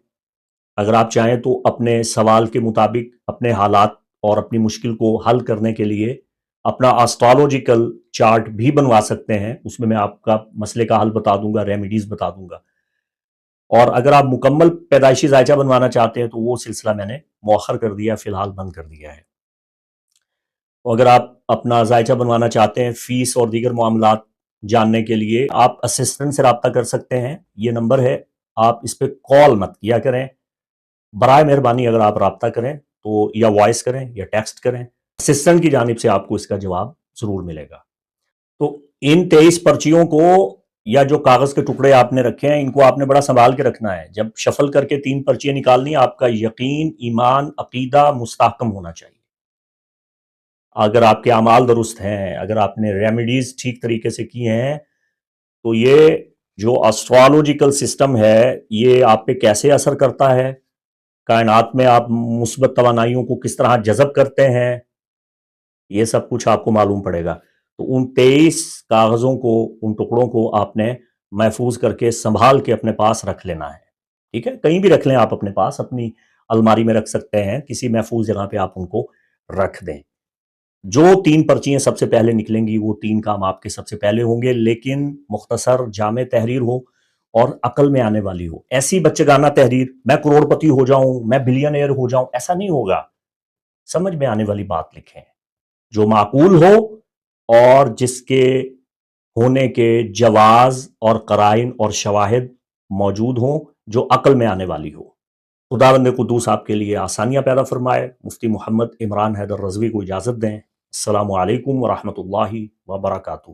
اگر آپ چاہیں تو اپنے سوال کے مطابق اپنے حالات اور اپنی مشکل کو حل کرنے کے لیے اپنا آسٹرالوجیکل چارٹ بھی بنوا سکتے ہیں، اس میں آپ کا مسئلے کا حل بتا دوں گا، ریمیڈیز بتا دوں گا۔ اور اگر آپ مکمل پیدائشی زائچہ بنوانا چاہتے ہیں تو وہ سلسلہ میں نے مؤخر کر دیا، فی الحال بند کر دیا ہے۔ اگر آپ اپنا زائچہ بنوانا چاہتے ہیں فیس اور دیگر معاملات جاننے کے لیے آپ اسسٹنٹ سے رابطہ کر سکتے ہیں، یہ نمبر ہے، آپ اس پہ کال مت کیا کریں، برائے مہربانی اگر آپ رابطہ کریں تو یا وائس کریں یا ٹیکسٹ کریں، اسسٹنٹ کی جانب سے آپ کو اس کا جواب ضرور ملے گا۔ تو ان 23 پرچیوں کو یا جو کاغذ کے ٹکڑے آپ نے رکھے ہیں ان کو آپ نے بڑا سنبھال کے رکھنا ہے، جب شفل کر کے 3 پرچیاں نکالنی آپ کا یقین، ایمان، عقیدہ مستحکم ہونا چاہیے۔ اگر آپ کے اعمال درست ہیں، اگر آپ نے ریمیڈیز ٹھیک طریقے سے کی ہیں، تو یہ جو اسٹرالوجیکل سسٹم ہے یہ آپ پہ کیسے اثر کرتا ہے، کائنات میں آپ مثبت توانائیوں کو کس طرح جذب کرتے ہیں، یہ سب کچھ آپ کو معلوم پڑے گا۔ تو ان 23 کاغذوں کو، ان ٹکڑوں کو آپ نے محفوظ کر کے سنبھال کے اپنے پاس رکھ لینا ہے، ٹھیک ہے؟ کہیں بھی رکھ لیں آپ اپنے پاس، اپنی الماری میں رکھ سکتے ہیں، کسی محفوظ جگہ پہ آپ ان کو رکھ دیں۔ جو 3 پرچیاں سب سے پہلے نکلیں گی وہ 3 کام آپ کے سب سے پہلے ہوں گے، لیکن مختصر جامع تحریر ہو اور عقل میں آنے والی ہو۔ ایسی بچگانہ تحریر میں کروڑ پتی ہو جاؤں، میں بلین ایئر ہو جاؤں، ایسا نہیں ہوگا۔ سمجھ میں آنے والی بات لکھیں جو معقول ہو اور جس کے ہونے کے جواز اور قرائن اور شواہد موجود ہوں، جو عقل میں آنے والی ہو۔ خداوند قدوس آپ کے لیے آسانیاں پیدا فرمائے۔ مفتی محمد عمران حیدر رضوی کو اجازت دیں۔ السلام علیکم ورحمۃ اللہ وبرکاتہ۔